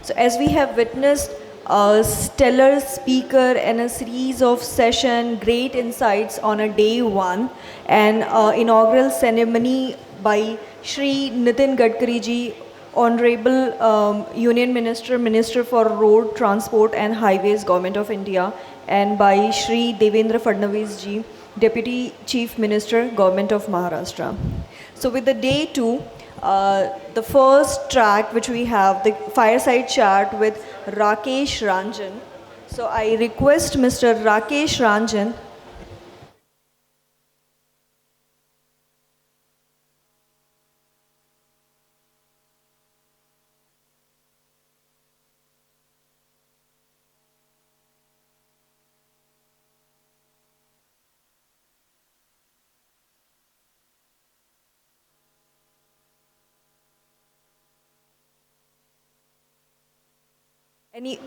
So as we have witnessed a stellar speaker and a series of session, great insights on a day one, and inaugural ceremony by Shri Nitin Gadkari ji, Honorable Union Minister, Minister for Road Transport and Highways, Government of India, and by Shri Devendra Fadnavis ji, Deputy Chief Minister, Government of Maharashtra. So with the day two, the first track which we have, the fireside chat with Rakesh Ranjan. So I request Mr. Rakesh Ranjan. And,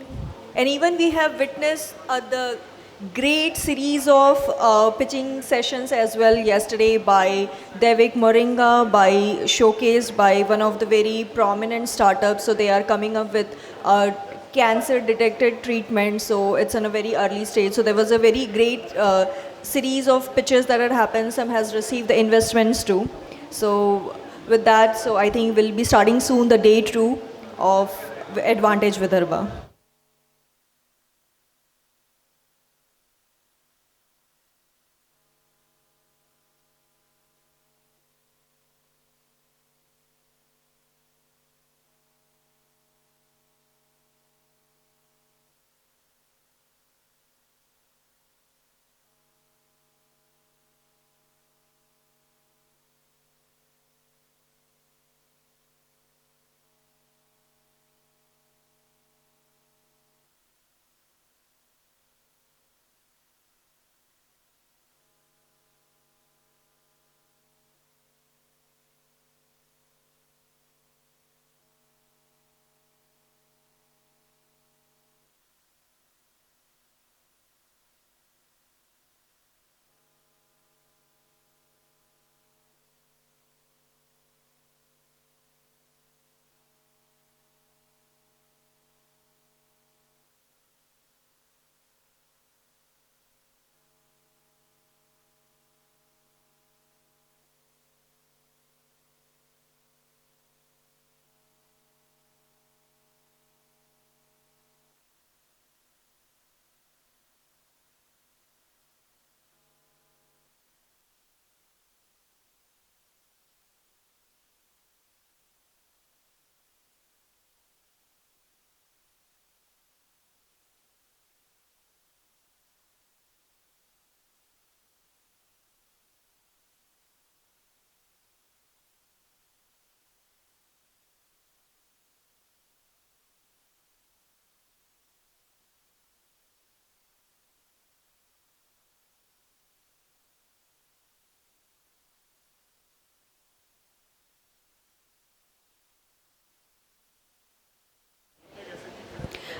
and even we have witnessed the great series of pitching sessions as well yesterday by Devik Moringa, by showcased by one of the very prominent startups. So they are coming up with cancer detected treatment. So it's in a very early stage. So there was a very great series of pitches that had happened. Some has received the investments too. So with that, so I think we'll be starting soon the day two of Advantage Vidarbha.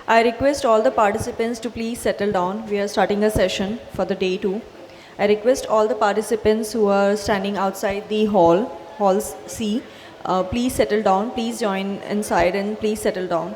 I request all the participants to please settle down. We are starting a session for the day two. I request all the participants who are standing outside the hall C, please settle down. Please join inside and please settle down.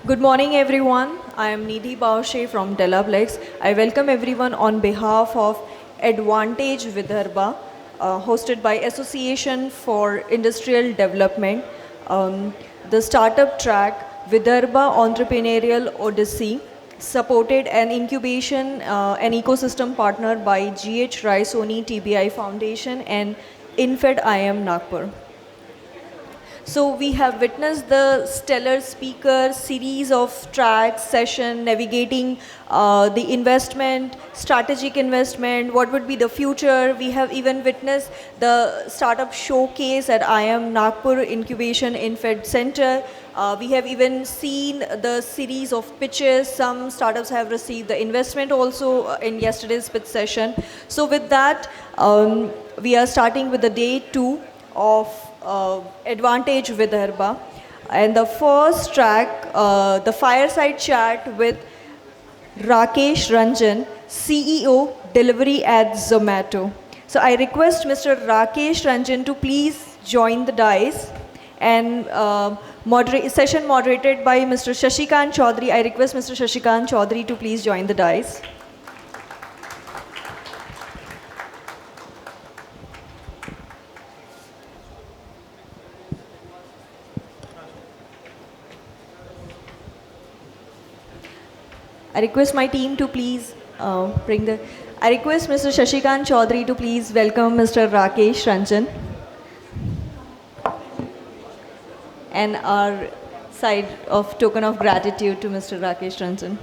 Good morning, everyone. I am Nidhi Baushe from Delaplex. I welcome everyone on behalf of Advantage Vidarbha, hosted by Association for Industrial Development. The startup track Vidarbha Entrepreneurial Odyssey supported an incubation and ecosystem partner by GH Rai Soni TBI Foundation and INFED IM Nagpur. So we have witnessed the stellar speaker series of tracks, session, navigating the investment, strategic investment, what would be the future. We have even witnessed the startup showcase at IM Nagpur Incubation InFed Center. We have even seen the series of pitches. Some startups have received the investment also in yesterday's pitch session. So with that, we are starting with the day 2 of Advantage Vidarbha. And the first track, the fireside chat with Rakesh Ranjan, CEO Delivery at Zomato. So I request Mr. Rakesh Ranjan to please join the dais, and session moderated by Mr. Shashikant Chaudhary. I request Mr. Shashikant Chaudhary to please join the dais. I request my team to please I request Mr. Shashikant Chaudhary to please welcome Mr. Rakesh Ranjan. And our side of token of gratitude to Mr. Rakesh Ranjan.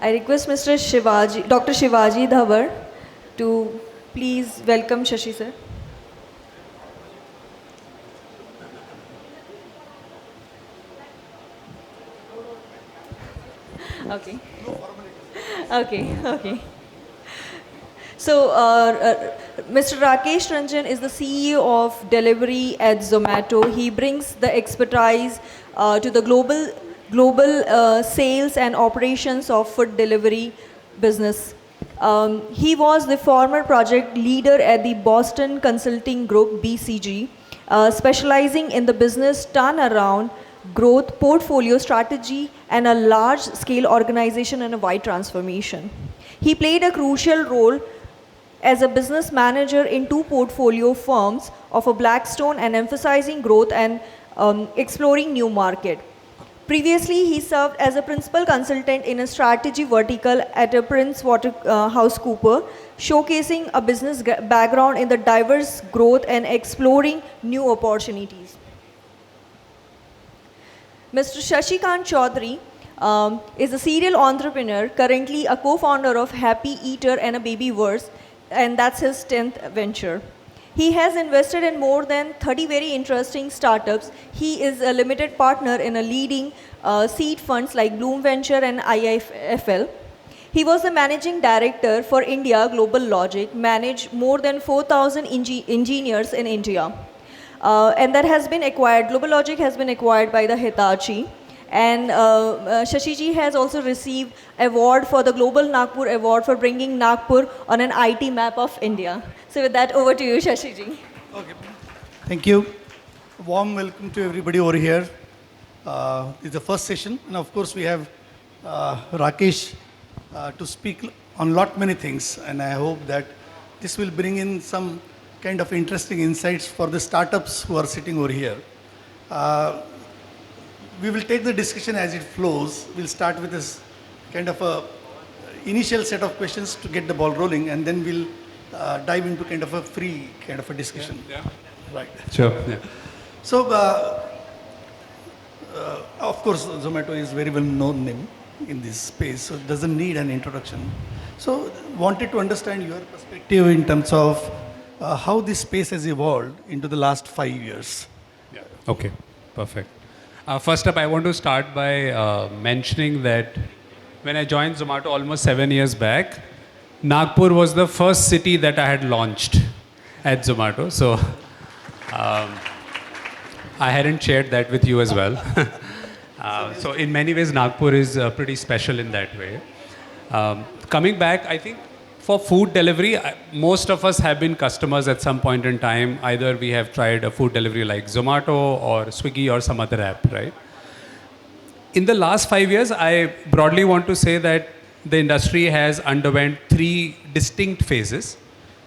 I request Mr. Dr. Shivaji Dhavar to please welcome Shashi sir. Okay. Okay. So, Mr. Rakesh Ranjan is the CEO of Delivery at Zomato. He brings the expertise to the global sales and operations of food delivery business. He was the former project leader at the Boston Consulting Group, BCG, specializing in the business turnaround, growth, portfolio strategy, and a large-scale organization and a wide transformation. He played a crucial role as a business manager in 2 portfolio firms of a Blackstone and emphasizing growth and exploring new market. Previously, he served as a principal consultant in a strategy vertical at a Prince Waterhouse Cooper, showcasing a business background in the diverse growth and exploring new opportunities. Mr. Shashikant Chaudhary is a serial entrepreneur, currently a co-founder of Happy Eater and a Babyverse, and that's his 10th venture. He has invested in more than 30 very interesting startups. He is a limited partner in a leading seed funds like Bloom Venture and IIFL. He was the managing director for India Global Logic, managed more than 4,000 engineers in India. And that has been acquired, Global Logic has been acquired by the Hitachi. And Shashiji has also received award for the Global Nagpur Award for bringing Nagpur on an IT map of India. So with that, over to you, Shashiji. Okay. Thank you. Warm welcome to everybody over here. It's the first session, and of course we have Rakesh to speak on many things, and I hope that this will bring in some kind of interesting insights for the startups who are sitting over here. We will take the discussion as it flows. We'll start with this kind of a initial set of questions to get the ball rolling, and then we'll dive into kind of a free kind of a discussion. Yeah. Right. Sure. Yeah. So, of course, Zomato is very well known name in this space, so it doesn't need an introduction. So, wanted to understand your perspective in terms of how this space has evolved into the last 5 years. Yeah. Okay. Perfect. First up, I want to start by mentioning that when I joined Zomato almost 7 years back, Nagpur was the first city that I had launched at Zomato. So I hadn't shared that with you as well. So in many ways, Nagpur is pretty special in that way. Coming back, I think for food delivery, most of us have been customers at some point in time. Either we have tried a food delivery like Zomato or Swiggy or some other app, right? In the last 5 years, I broadly want to say that the industry has underwent three distinct phases.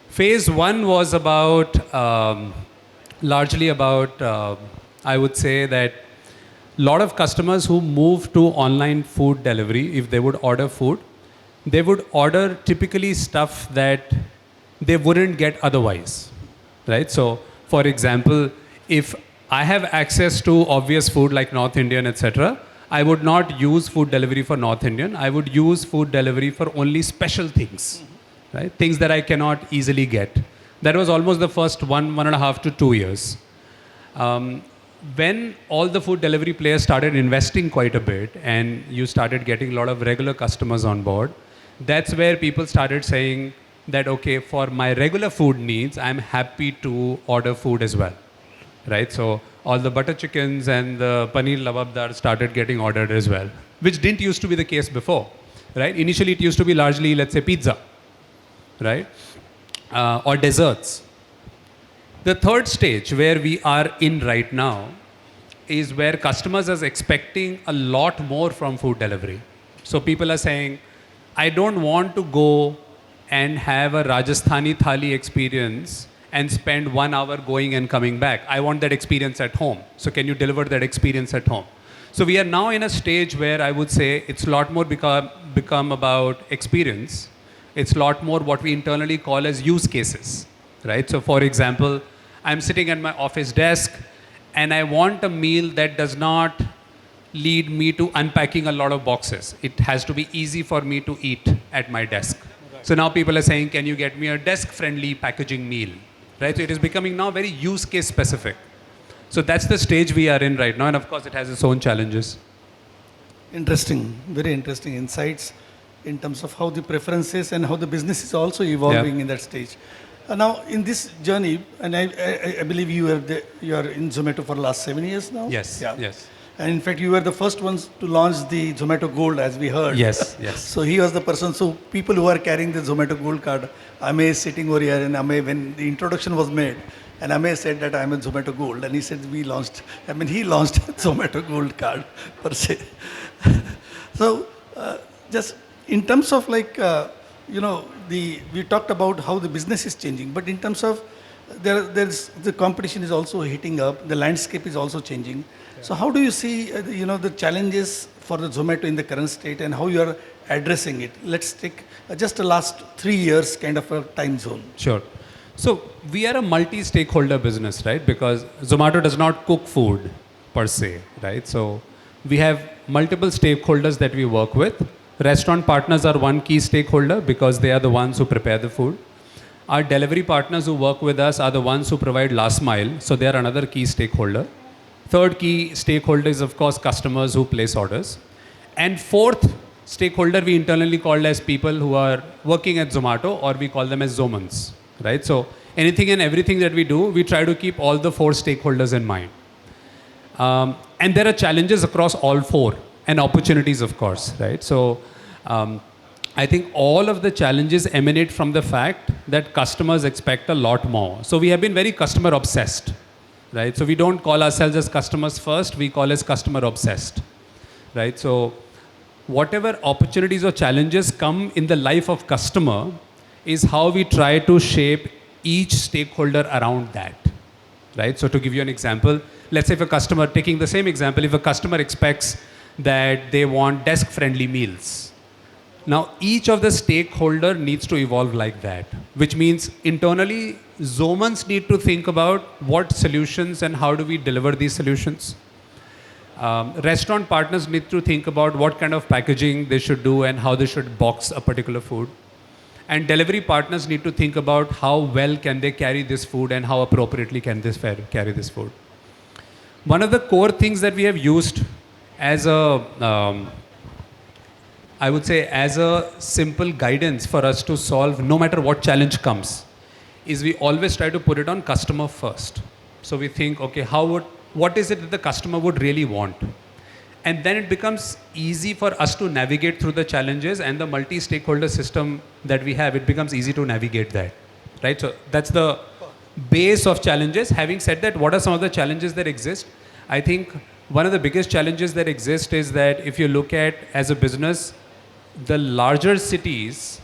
Phase one was about, largely about, I would say that a lot of customers who moved to online food delivery, if they would order food, they would order typically stuff that they wouldn't get otherwise, right? So, for example, if I have access to obvious food like North Indian, etc., I would not use food delivery for North Indian. I would use food delivery for only special things, right? Things that I cannot easily get. That was almost the first 1.5 to 2 years. When all the food delivery players started investing quite a bit and you started getting a lot of regular customers on board, that's where people started saying that, okay, for my regular food needs, I'm happy to order food as well, right? So all the butter chickens and the paneer lavabdar started getting ordered as well, which didn't used to be the case before, right? Initially, it used to be largely, let's say, pizza, right? Or desserts. The third stage where we are in right now is where customers are expecting a lot more from food delivery. So people are saying, I don't want to go and have a Rajasthani thali experience and spend 1 hour going and coming back. I want that experience at home. So can you deliver that experience at home? So we are now in a stage where I would say it's a lot more become about experience. It's a lot more what we internally call as use cases, right? So for example, I'm sitting at my office desk and I want a meal that does not lead me to unpacking a lot of boxes. It has to be easy for me to eat at my desk. So now people are saying, can you get me a desk-friendly packaging meal? Right? So it is becoming now very use case specific. So that's the stage we are in right now, and of course it has its own challenges. Interesting, very interesting insights in terms of how the preferences and how the business is also evolving in that stage. Now, in this journey, and I believe you are in Zomato for the last 7 years now? Yes, yes. And in fact, you were the first ones to launch the Zomato Gold, as we heard. Yes, yes. So he was the person, so people who are carrying the Zomato Gold card, Amey is sitting over here, and Amey, when the introduction was made, and Amey said that I'm a Zomato Gold, and he said he launched Zomato Gold card, per se. So, just in terms of like, we talked about how the business is changing, but in terms of there's the competition is also heating up, the landscape is also changing. So how do you see, the challenges for the Zomato in the current state and how you are addressing it? Let's take just the last 3 years kind of a time zone. Sure. So we are a multi-stakeholder business, right? Because Zomato does not cook food per se, right? So we have multiple stakeholders that we work with. Restaurant partners are one key stakeholder because they are the ones who prepare the food. Our delivery partners who work with us are the ones who provide last mile, so they are another key stakeholder. Third key stakeholder is, of course, customers who place orders. And fourth stakeholder we internally call as people who are working at Zomato, or we call them as Zomans, right? So anything and everything that we do, we try to keep all the four stakeholders in mind. And there are challenges across all four and opportunities, of course, right? So I think all of the challenges emanate from the fact that customers expect a lot more. So we have been very customer obsessed, right? So we don't call ourselves as customers first, we call as customer obsessed, right? So whatever opportunities or challenges come in the life of customer is how we try to shape each stakeholder around that, right? So to give you an example, let's say if a customer, taking the same example, if a customer expects that they want desk-friendly meals, now each of the stakeholder needs to evolve like that, which means internally Zomans need to think about what solutions and how do we deliver these solutions. Restaurant partners need to think about what kind of packaging they should do and how they should box a particular food. And delivery partners need to think about how well can they carry this food and how appropriately can this carry this food. One of the core things that we have used as a, I would say as a simple guidance for us to solve no matter what challenge comes, is we always try to put it on customer first. So we think, okay, what is it that the customer would really want? And then it becomes easy for us to navigate through the challenges, and the multi-stakeholder system that we have, it becomes easy to navigate that, right? So that's the base of challenges. Having said that, what are some of the challenges that exist? I think one of the biggest challenges that exist is that if you look at as a business, the larger cities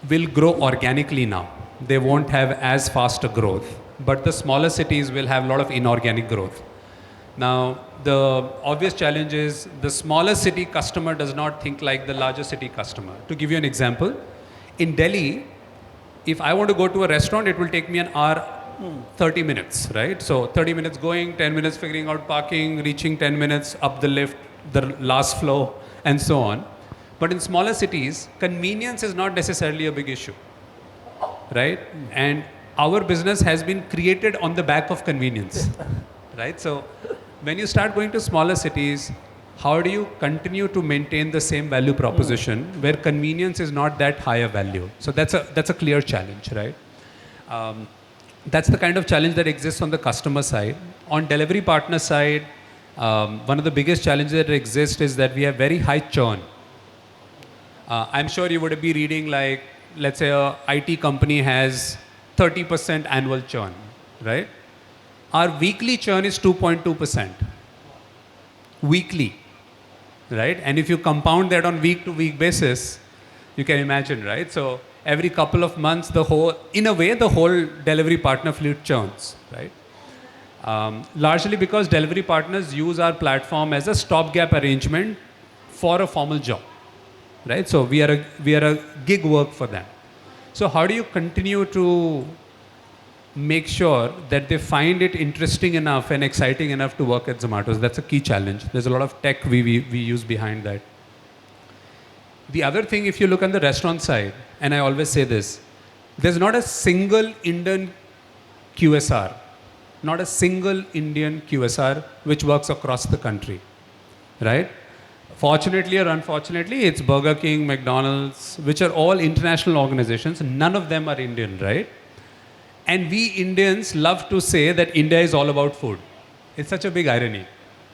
will grow organically now. They won't have as fast a growth, but the smaller cities will have a lot of inorganic growth. Now, the obvious challenge is the smaller city customer does not think like the larger city customer. To give you an example, in Delhi, if I want to go to a restaurant, it will take me an hour, 30 minutes, right? So 30 minutes going, 10 minutes figuring out parking, reaching 10 minutes up the lift, the last floor, and so on. But in smaller cities, convenience is not necessarily a big issue, right? And our business has been created on the back of convenience, right? So when you start going to smaller cities, how do you continue to maintain the same value proposition where convenience is not that high a value? So that's a clear challenge, right? That's the kind of challenge that exists on the customer side. On delivery partner side, one of the biggest challenges that exist is that we have very high churn. I'm sure you would be reading like, let's say a IT company has 30% annual churn, right? Our weekly churn is 2.2%. Weekly, right? And if you compound that on week to week basis, you can imagine, right? So every couple of months, in a way, the whole delivery partner fleet churns, right? Largely because delivery partners use our platform as a stopgap arrangement for a formal job, right? So we are a gig work for them. So how do you continue to make sure that they find it interesting enough and exciting enough to work at Zomato? That's a key challenge. There's a lot of tech we use behind that. The other thing, if you look on the restaurant side, and I always say this, there's not a single Indian QSR, not a single Indian QSR which works across the country, right? Fortunately or unfortunately, it's Burger King, McDonald's, which are all international organizations. None of them are Indian, right? And we Indians love to say that India is all about food. It's such a big irony,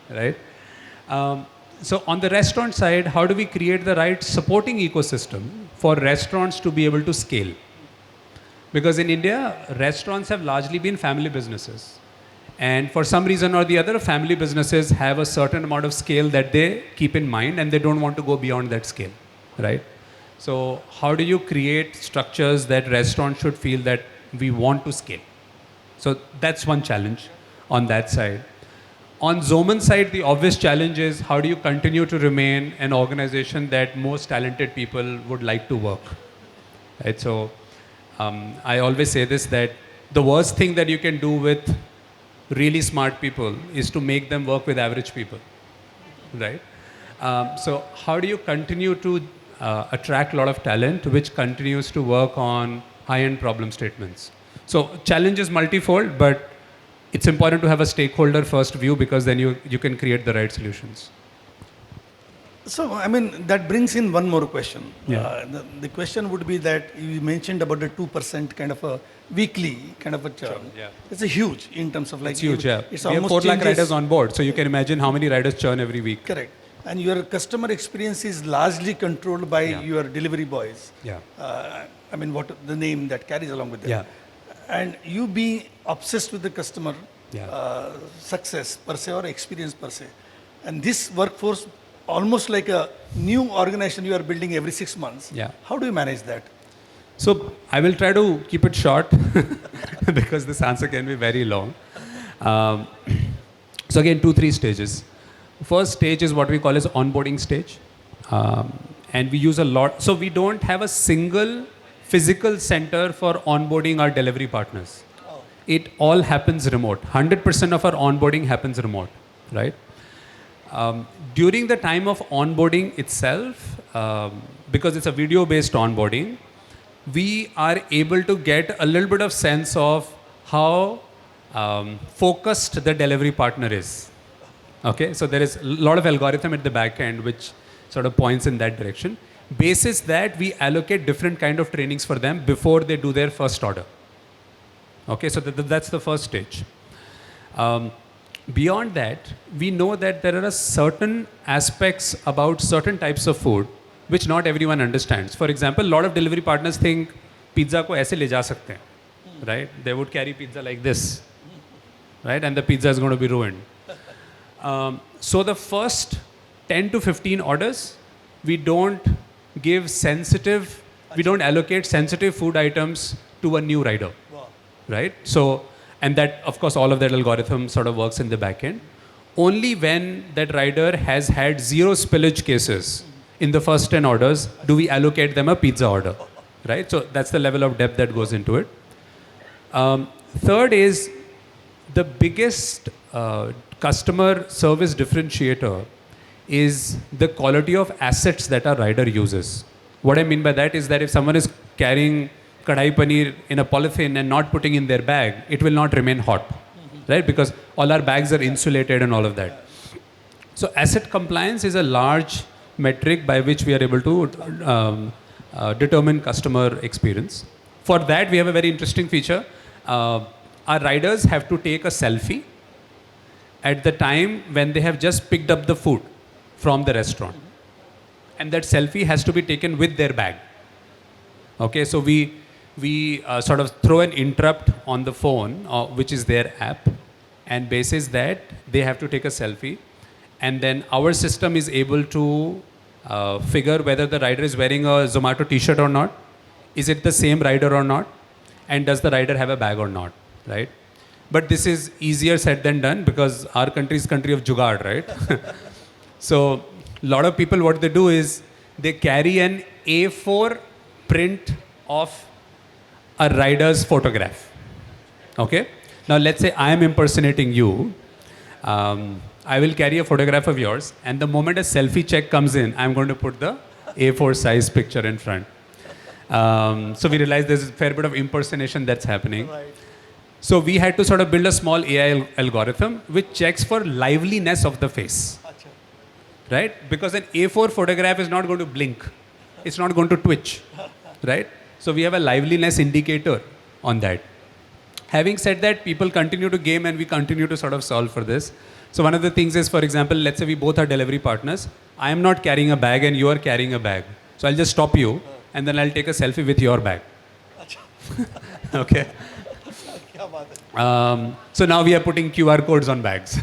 right? So on the restaurant side, how do we create the right supporting ecosystem for restaurants to be able to scale? Because in India, restaurants have largely been family businesses. And for some reason or the other, family businesses have a certain amount of scale that they keep in mind and they don't want to go beyond that scale, right? So how do you create structures that restaurants should feel that we want to scale? So that's one challenge on that side. On Zoman's side, the obvious challenge is how do you continue to remain an organization that most talented people would like to work, right? So I always say this, that the worst thing that you can do with really smart people is to make them work with average people, right? So how do you continue to attract a lot of talent which continues to work on high-end problem statements? So challenge is multifold, but it's important to have a stakeholder first view because then you can create the right solutions. So, I mean, that brings in one more question. Yeah. The question would be that you mentioned about the 2% kind of a weekly kind of a churn. Sure, yeah. It's a huge in terms of like... It's huge, yeah. It's We have almost 4 lakh changes- riders on board, so you can imagine how many riders churn every week. Correct. And your customer experience is largely controlled by Yeah. your delivery boys. Yeah. I mean, what the name that carries along with that. Yeah. And you being obsessed with the customer Yeah. success per se or experience per se. And this workforce, almost like a new organization you are building every 6 months. Yeah. How do you manage that? So I will try to keep it short because this answer can be very long. So again, 2-3 stages. First stage is what we call as onboarding stage. And we use a lot. So we don't have a single physical center for onboarding our delivery partners. It all happens remote. 100% of our onboarding happens remote, right? During the time of onboarding itself, because it's a video-based onboarding, we are able to get a little bit of sense of how focused the delivery partner is. Okay, so there is a lot of algorithm at the back end which sort of points in that direction. Basis that we allocate different kind of trainings for them before they do their first order. Okay, so that's the first stage. Beyond that, we know that there are certain aspects about certain types of food which not everyone understands. For example, a lot of delivery partners think pizza ko aise le ja sakte hain, right? They would carry pizza like this, right? And the pizza is going to be ruined. So the first 10 to 15 orders, we don't allocate sensitive food items to a new rider, right? So, and that, of course, all of that algorithm sort of works in the back end. Only when that rider has had 0 spillage cases in the first 10 orders do we allocate them a pizza order, right? So that's the level of depth that goes into it. Third is the biggest customer service differentiator is the quality of assets that our rider uses. What I mean by that is that if someone is carrying kadai paneer in a polythene and not putting in their bag, it will not remain hot, right? Because all our bags are insulated and all of that. So asset compliance is a large metric by which we are able to determine customer experience. For that, we have a very interesting feature. Our riders have to take a selfie at the time when they have just picked up the food from the restaurant. And that selfie has to be taken with their bag. Okay, so we sort of throw an interrupt on the phone, which is their app, and basis that they have to take a selfie. And then our system is able to figure whether the rider is wearing a Zomato t-shirt or not. Is it the same rider or not? And does the rider have a bag or not, right? But this is easier said than done because our country is country of jugaad, right? So a lot of people, what they do is they carry an A4 print of a rider's photograph. Okay? Now let's say I am impersonating you. I will carry a photograph of yours, and the moment a selfie check comes in, I'm going to put the A4 size picture in front. So we realized there's a fair bit of impersonation that's happening. Right. So we had to sort of build a small AI algorithm which checks for liveliness of the face. Achha. Right? Because an A4 photograph is not going to blink. It's not going to twitch. Right? So we have a liveliness indicator on that. Having said that, people continue to game and we continue to sort of solve for this. So one of the things is, for example, let's say we both are delivery partners. I am not carrying a bag and you are carrying a bag. So I'll just stop you and then I'll take a selfie with your bag. Okay. So now we are putting QR codes on bags.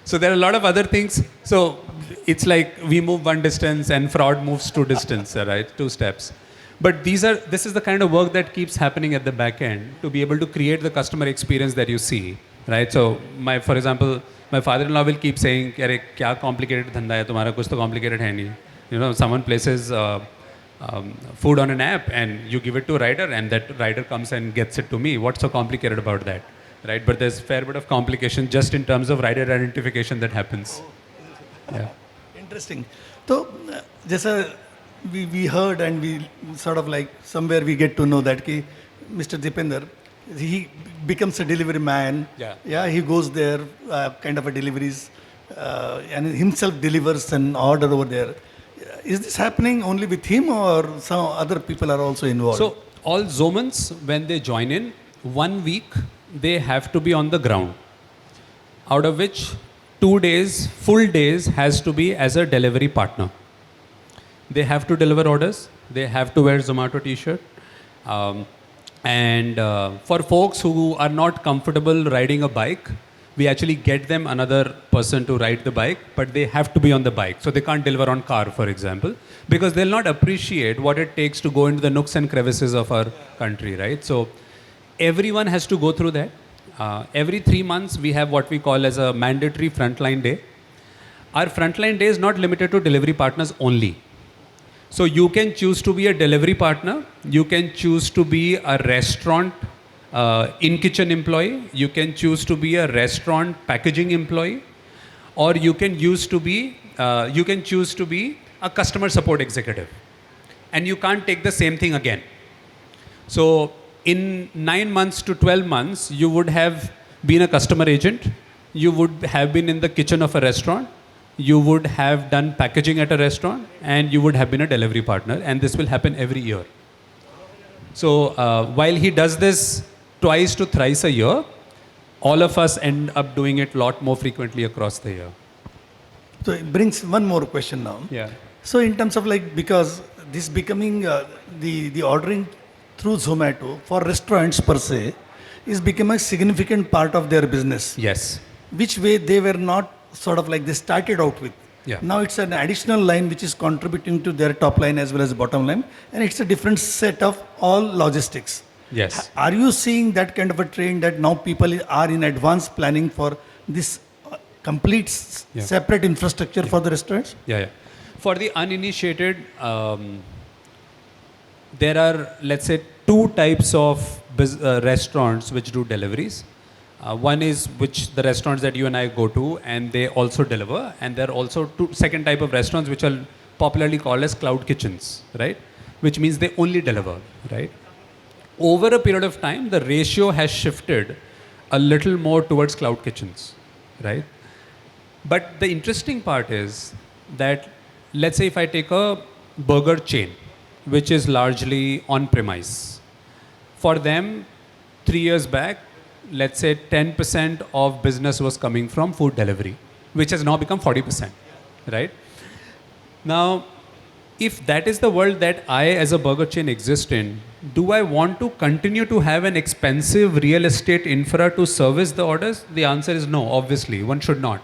So there are a lot of other things. So it's like we move one distance and fraud moves 2 distance, right? 2 steps. But this is the kind of work that keeps happening at the back end to be able to create the customer experience that you see, right? So for example, my father-in-law will keep saying, "Arey, kya complicated dhanda hai tumhara, kuch to complicated hai nahi." You know, someone places food on an app and you give it to a rider and that rider comes and gets it to me. What's so complicated about that, right? But there's a fair bit of complication just in terms of rider identification that happens. Yeah. Interesting. So, जैसा we heard and we sort of like somewhere we get to know that कि Mr. Dipender, he becomes a delivery man. Yeah. Yeah, he goes there, kind of a deliveries, and himself delivers an order over there. Is this happening only with him or some other people are also involved? So all Zomans, when they join in, 1 week, they have to be on the ground. Out of which 2 days, full days, has to be as a delivery partner. They have to deliver orders. They have to wear Zomato t-shirt. And for folks who are not comfortable riding a bike, we actually get them another person to ride the bike, but they have to be on the bike. So they can't deliver on car, for example, because they'll not appreciate what it takes to go into the nooks and crevices of our country, right? So everyone has to go through that. Every 3 months, we have what we call as a mandatory frontline day. Our frontline day is not limited to delivery partners only. So you can choose to be a delivery partner. You can choose to be a restaurant in-kitchen employee. You can choose to be a restaurant packaging employee, or you can choose to be a customer support executive. And you can't take the same thing again. So in 9 months to 12 months, you would have been a customer agent. You would have been in the kitchen of a restaurant. You would have done packaging at a restaurant, and you would have been a delivery partner. And this will happen every year. So while he does this twice to thrice a year, all of us end up doing it a lot more frequently across the year. So it brings one more question now. Yeah. So in terms of like, because this becoming the ordering through Zomato for restaurants per se is become a significant part of their business. Yes. Which way they were not sort of like they started out with. Yeah. Now it's an additional line which is contributing to their top line as well as bottom line, and it's a different set of all logistics. Yes. Are you seeing that kind of a trend that now people are in advance planning for this complete Yeah. separate infrastructure for the restaurants? Yeah, yeah. For the uninitiated, there are, let's say, two types of restaurants which do deliveries. One is which the restaurants that you and I go to, and they also deliver. And there are also second type of restaurants which are popularly called as cloud kitchens, right? Which means they only deliver, right? Over a period of time, the ratio has shifted a little more towards cloud kitchens, right? But the interesting part is that, let's say if I take a burger chain, which is largely on-premise, for them, 3 years back, let's say 10% of business was coming from food delivery, which has now become 40%, right? Now, if that is the world that I as a burger chain exist in, do I want to continue to have an expensive real estate infra to service the orders? The answer is no, obviously, one should not,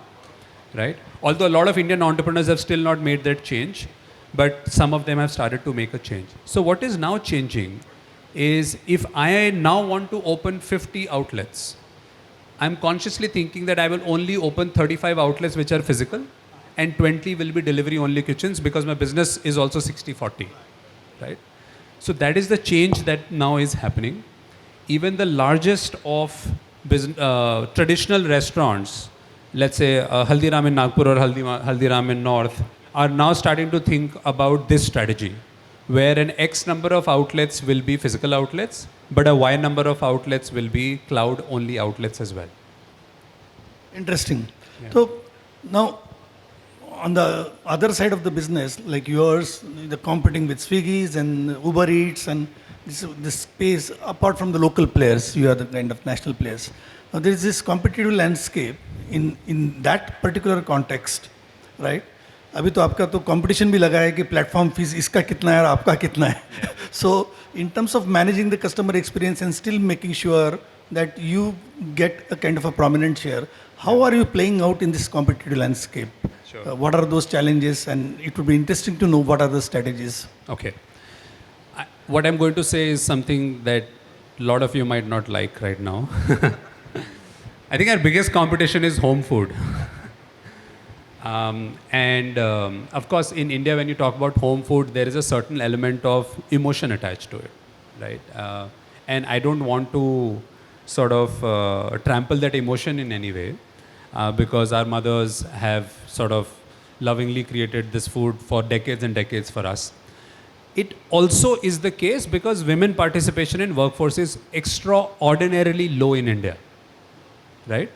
right? Although a lot of Indian entrepreneurs have still not made that change, but some of them have started to make a change. So what is now changing is if I now want to open 50 outlets, I'm consciously thinking that I will only open 35 outlets which are physical and 20 will be delivery only kitchens because my business is also 60-40, right? So that is the change that now is happening. Even the largest of traditional restaurants, let's say Haldiram in Nagpur or Haldiram in North, are now starting to think about this strategy, where an X number of outlets will be physical outlets, but a Y number of outlets will be cloud-only outlets as well. Interesting. Yeah. So now, on the other side of the business, like yours, the competing with Swiggy's and Uber Eats and this space, apart from the local players, you are the kind of national players. Now there is this competitive landscape in that particular context, right? अभी तो आपका तो competition भी लगा है कि platform fees इसका कितना है और आपका कितना है so in terms of managing the customer experience and still making sure that you get a kind of a prominent share how are you playing out in this competitive landscape what are those challenges, and it would be interesting to know what are the strategies. Okay. What I'm going to say is something that a lot of you might not like right now. I think our biggest competition is home food. Of course, in India, when you talk about home food, there is a certain element of emotion attached to it, right? And I don't want to sort of trample that emotion in any way, because our mothers have sort of lovingly created this food for decades and decades for us. It also is the case because women participation in workforce is extraordinarily low in India, right?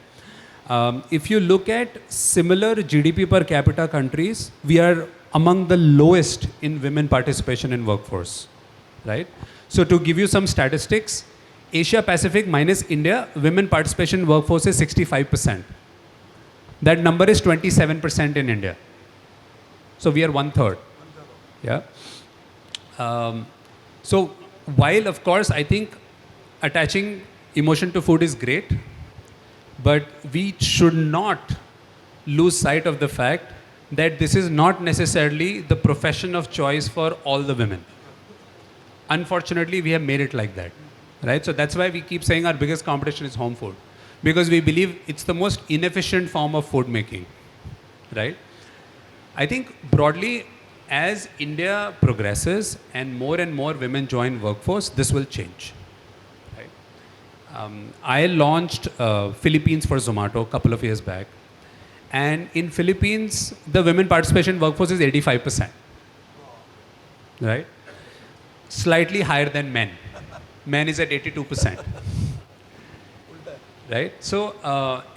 If you look at similar GDP per capita countries, we are among the lowest in women participation in workforce, right? So to give you some statistics, Asia Pacific minus India, women participation in workforce is 65%. That number is 27% in India. So we are 1/3. Yeah. So while of course I think attaching emotion to food is great, but we should not lose sight of the fact that this is not necessarily the profession of choice for all the women. Unfortunately, we have made it like that, right? So that's why we keep saying our biggest competition is home food, because we believe it's the most inefficient form of food making, right? I think broadly, as India progresses and more women join workforce, this will change. I launched Philippines for Zomato a couple of years back. And in Philippines, the women participation workforce is 85%. Right? Slightly higher than men. Men is at 82%. Right? So,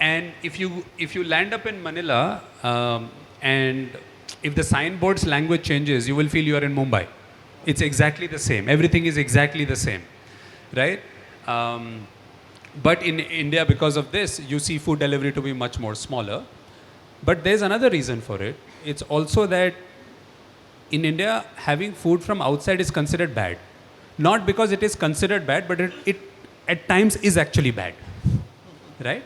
and if you land up in Manila, and if the signboard's language changes, you will feel you are in Mumbai. It's exactly the same. Everything is exactly the same. Right? But in India, because of this, you see food delivery to be much more smaller. But there's another reason for it. It's also that in India, having food from outside is considered bad. Not because it is considered bad, but it at times is actually bad, right?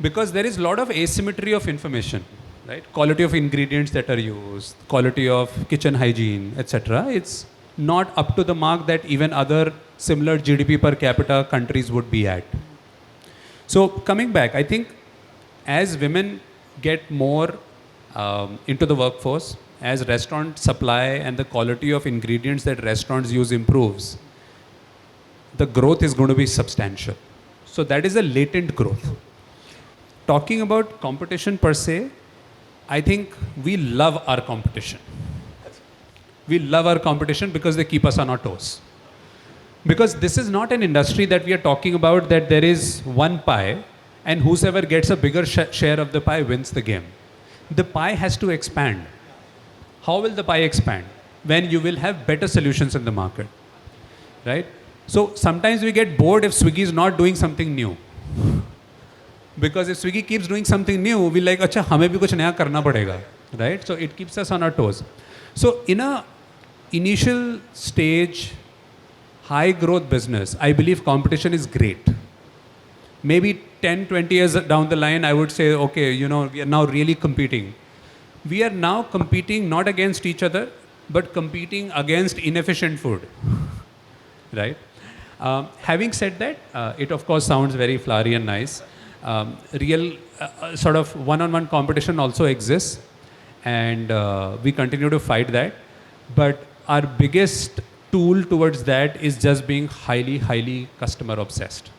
Because there is a lot of asymmetry of information, right? Quality of ingredients that are used, quality of kitchen hygiene, etc. It's not up to the mark that even other similar GDP per capita countries would be at. So coming back, I think as women get more into the workforce, as restaurant supply and the quality of ingredients that restaurants use improves, the growth is going to be substantial. So that is a latent growth. Talking about competition per se, I think we love our competition. We love our competition because they keep us on our toes. Because this is not an industry that we are talking about that there is one pie and whoever gets a bigger share of the pie wins the game. The pie has to expand. How will the pie expand? When you will have better solutions in the market, right? So sometimes we get bored if Swiggy is not doing something new. Because if Swiggy keeps doing something new, we're like, acha, hame bhi kuch naya karna padega, right? So it keeps us on our toes. So in a initial stage, high growth business, I believe competition is great. Maybe 10, 20 years down the line, I would say, okay, we are now really competing. We are now competing not against each other, but competing against inefficient food, right? Having said that, it of course sounds very flowery and nice. Real sort of one-on-one competition also exists, and we continue to fight that. But our biggest tool towards that is just being highly, highly customer obsessed.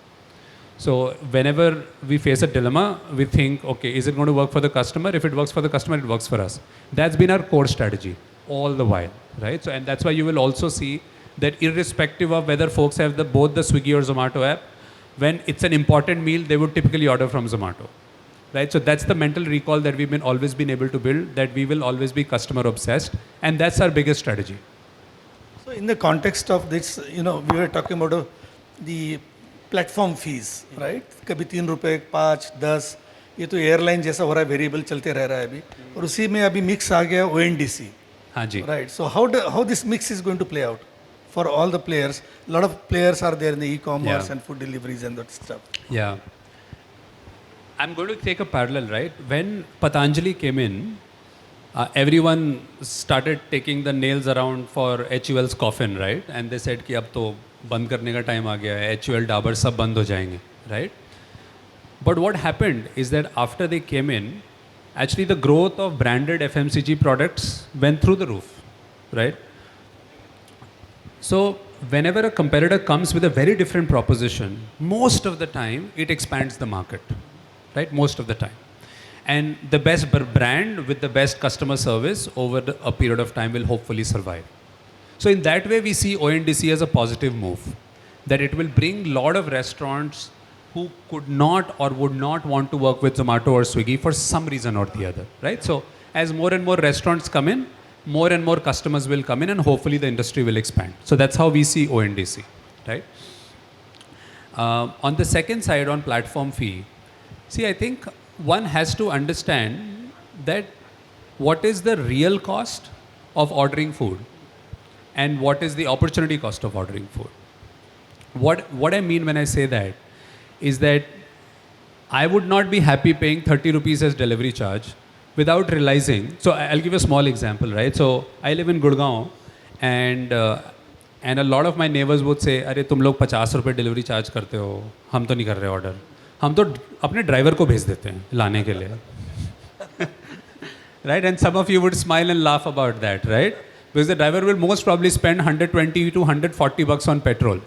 So whenever we face a dilemma, we think, okay, is it going to work for the customer? If it works for the customer, it works for us. That's been our core strategy all the while, right? So, and that's why you will also see that irrespective of whether folks have both the Swiggy or Zomato app, when it's an important meal, they would typically order from Zomato, right? So that's the mental recall that we've always been able to build, that we will always be customer obsessed, and that's our biggest strategy. So in the context of this, we were talking about the platform fees, right? कभी 3 रुपए 5 10 ये तो airline जैसा हो रहा है, variable चलते रह रहा है अभी, और उसी में अभी मिक्स आ गया ONDC. हाँ जी. Right. So how this mix is going to play out for all the players? A lot of players are there in the e-commerce and food deliveries and that stuff. Yeah. I'm going to take a parallel, right? When Patanjali came in, everyone started taking the nails around for HUL's coffin, right? And they said कि अब तो बंद करने का time आ गया है, HUL Dabur सब बंद हो जाएंगे, right? But what happened is that after they came in, actually the growth of branded FMCG products went through the roof, right? So whenever a competitor comes with a very different proposition, most of the time it expands the market, right? Most of the time. And the best brand with the best customer service over a period of time will hopefully survive. So in that way, we see ONDC as a positive move, that it will bring a lot of restaurants who could not or would not want to work with Zomato or Swiggy for some reason or the other, right? So as more and more restaurants come in, more and more customers will come in, and hopefully the industry will expand. So that's how we see ONDC, right? On the second side, on platform fee, see, I think one has to understand that what is the real cost of ordering food and what is the opportunity cost of ordering food. What I mean when I say that is that I would not be happy paying 30 rupees as delivery charge without realizing. So I'll give a small example, right? So I live in Gurgaon, and a lot of my neighbors would say, अरे तुम लोग 50 रुपये delivery charge करते हो, हम तो नहीं कर रहे order, हम तो अपने driver को भेज देते हैं लाने के लिए. Right? And some of you would smile and laugh about that, right? Because the driver will most probably spend 120 to 140 bucks on petrol,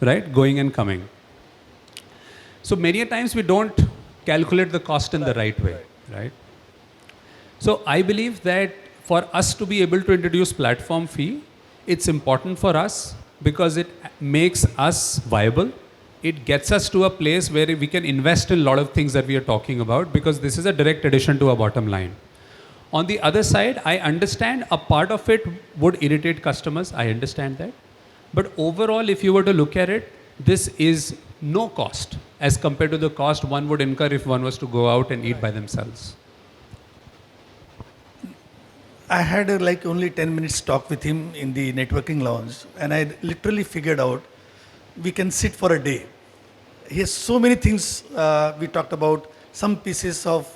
right? Going and coming. So many a times we don't calculate the cost in the right way, right? So I believe that for us to be able to introduce platform fee, it's important for us because it makes us viable. It gets us to a place where we can invest in a lot of things that we are talking about, because this is a direct addition to our bottom line. On the other side, I understand a part of it would irritate customers. I understand that. But overall, if you were to look at it, this is no cost as compared to the cost one would incur if one was to go out and eat by themselves. I had like only 10 minutes talk with him in the networking lounge, and I literally figured out we can sit for a day. He has so many things we talked about, some pieces of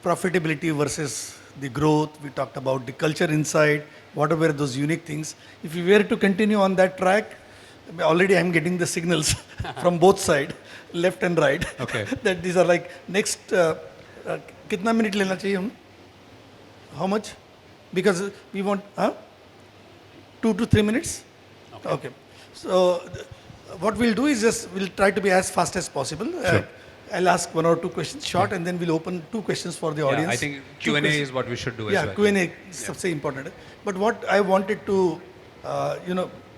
profitability versus the growth. We talked about the culture inside, what were those unique things. If we were to continue on that track, already I'm getting the signals from both sides, left and right, Okay. that these are like next, kitna minute lena chahiye hum? How much? Because we want 2 to 3 minutes. Okay. So what we'll do is just we'll try to be as fast as possible. Sure. I'll ask 1 or 2 questions short, and then we'll open 2 questions for the Yeah, audience. I think Two Q&A questions. is what we should do as Yeah, well. Q&A is सबसे important. But what I wanted to,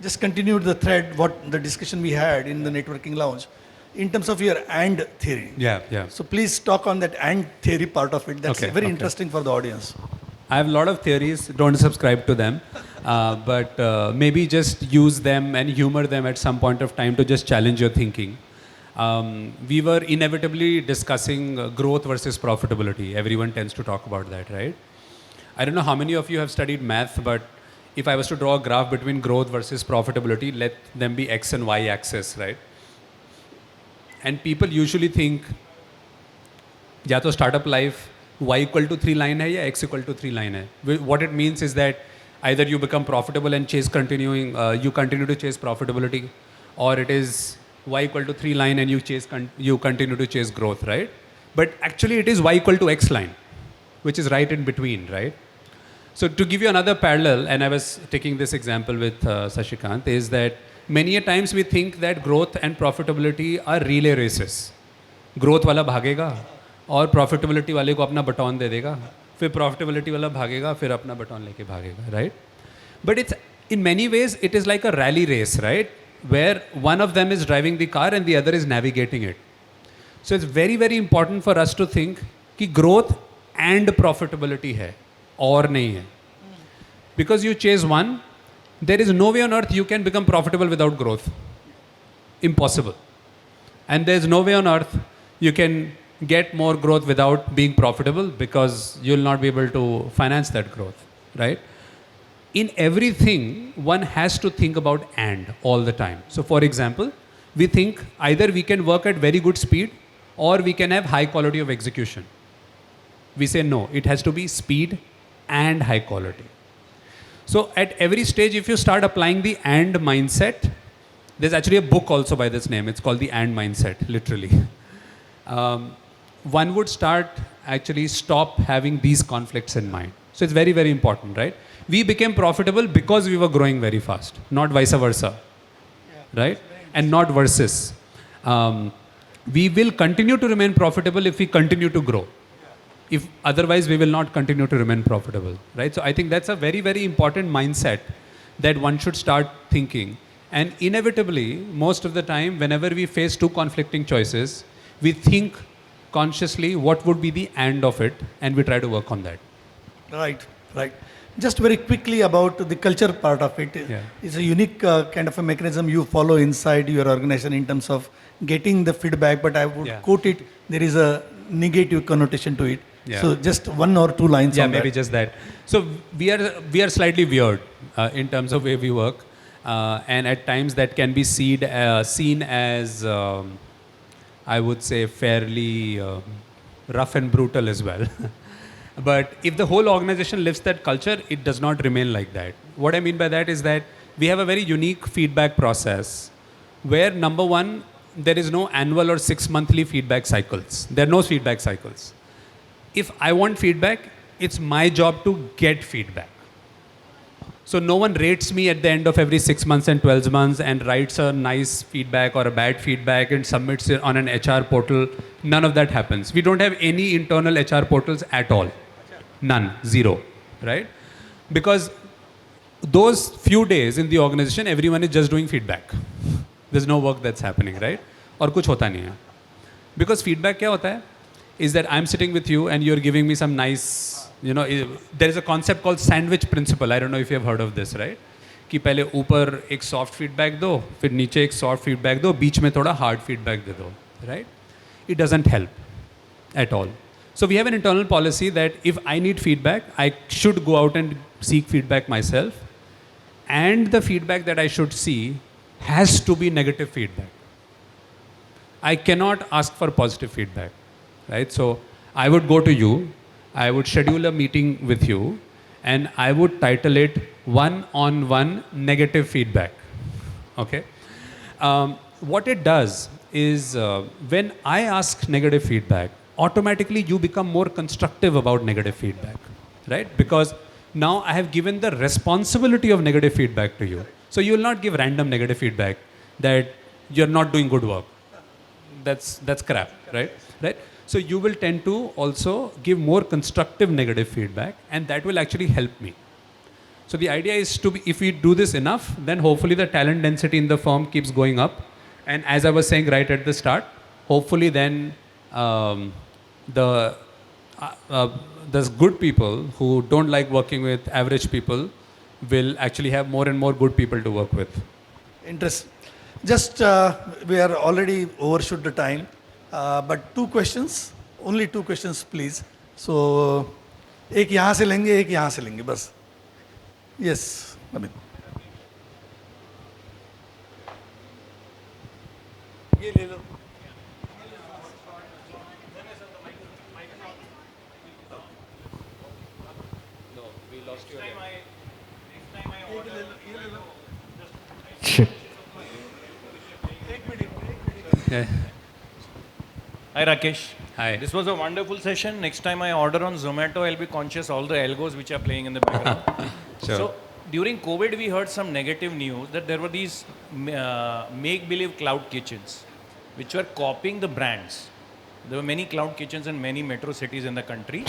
just continue the thread, what the discussion we had in the networking lounge, in terms of your and theory. Yeah, yeah. So please talk on that and theory part of it. That's Okay, very okay. interesting for the audience. I have a lot of theories, don't subscribe to them, but maybe just use them and humor them at some point of time to just challenge your thinking. We were inevitably discussing growth versus profitability. Everyone tends to talk about that, right? I don't know how many of you have studied math, but if I was to draw a graph between growth versus profitability, let them be x and y axis, right? And people usually think, या तो startup life y equal to 3 line है या x equal to 3 line है. What it means is that either you become profitable and you continue to chase profitability, or it is y equal to 3 line and you continue to chase growth, right? But actually it is y equal to x line, which is right in between, right? So to give you another parallel, and I was taking this example with Sashikant, is that many a times we think that growth and profitability are relay races. Growth वाला भागेगा और profitability वाले को अपना button दे देगा, फिर profitability वाला भागेगा, फिर अपना बटन लेके भागेगा, right? But it's in many ways it is like a rally race, right? Where one of them is driving the car and the other is navigating it. So it's very, very important for us to think कि growth and profitability है और नहीं है. Because you chase one, there is no way on earth you can become profitable without growth. Impossible. And there's no way on earth you can get more growth without being profitable, because you'll not be able to finance that growth, right? In everything, one has to think about and all the time. So for example, we think either we can work at very good speed or we can have high quality of execution. We say no, it has to be speed and high quality. So at every stage, if you start applying the and mindset, there's actually a book also by this name. It's called the and mindset, literally. One would stop having these conflicts in mind. So it's very, very important, right? We became profitable because we were growing very fast, not vice versa, right? And not versus. We will continue to remain profitable if we continue to grow. If otherwise, we will not continue to remain profitable, right? So I think that's a very, very important mindset that one should start thinking. And inevitably, most of the time, whenever we face two conflicting choices, we think consciously what would be the end of it, and we try to work on that. Right, right. Just very quickly about the culture part of it. Yeah. It's a unique kind of a mechanism you follow inside your organization in terms of getting the feedback, but I would Yeah. quote it, there is a negative connotation to it. Yeah. So just 1 or 2 lines Yeah, on maybe that. just that. So we are slightly weird in terms of where we work, and at times that can be seen as I would say fairly rough and brutal as well. But if the whole organization lives that culture, it does not remain like that. What I mean by that is that we have a very unique feedback process where, number one, there is no annual or 6 monthly feedback cycles. There are no feedback cycles. If I want feedback, it's my job to get feedback. So no one rates me at the end of every 6 months and 12 months and writes a nice feedback or a bad feedback and submits it on an HR portal. None of that happens. We don't have any internal HR portals at all. None. Zero. Right? Because those few days in the organization, everyone is just doing feedback. There's no work that's happening, right? और कुछ होता नहीं है. Because feedback क्या होता है? Is that I'm sitting with you and you're giving me some nice, there is a concept called sandwich principle. I don't know if you have heard of this, right? कि पहले ऊपर एक soft feedback दो, फिर नीचे एक soft feedback दो, बीच में थोड़ा हार्ड फीडबैक दे दो, right? It doesn't help at all. So we have an internal policy that if I need feedback, I should go out and seek feedback myself, and the feedback that I should see has to be negative feedback. I cannot ask for positive feedback, right? So I would go to you, I would schedule a meeting with you, and I would title it one-on-one negative feedback. Okay? What it does is when I ask negative feedback, automatically you become more constructive about negative feedback, right? Because now I have given the responsibility of negative feedback to you. So you will not give random negative feedback that you're not doing good work. That's crap, right? Right? So you will tend to also give more constructive negative feedback, and that will actually help me. So the idea is to be, if we do this enough, then hopefully the talent density in the firm keeps going up. And as I was saying right at the start, hopefully then there's good people who don't like working with average people will actually have more and more good people to work with. Interesting. Just we are already overshoot the time, but two questions, only two questions, please. So, एक यहाँ से लेंगे, एक यहाँ से लेंगे, बस. Yes, Amit. ये ले लो. Yeah. Hi Rakesh. Hi. This was a wonderful session. Next time I order on Zomato, I'll be conscious all the algos which are playing in the background. Sure. So during COVID, we heard some negative news that there were these make-believe cloud kitchens, which were copying the brands. There were many cloud kitchens in many metro cities in the country,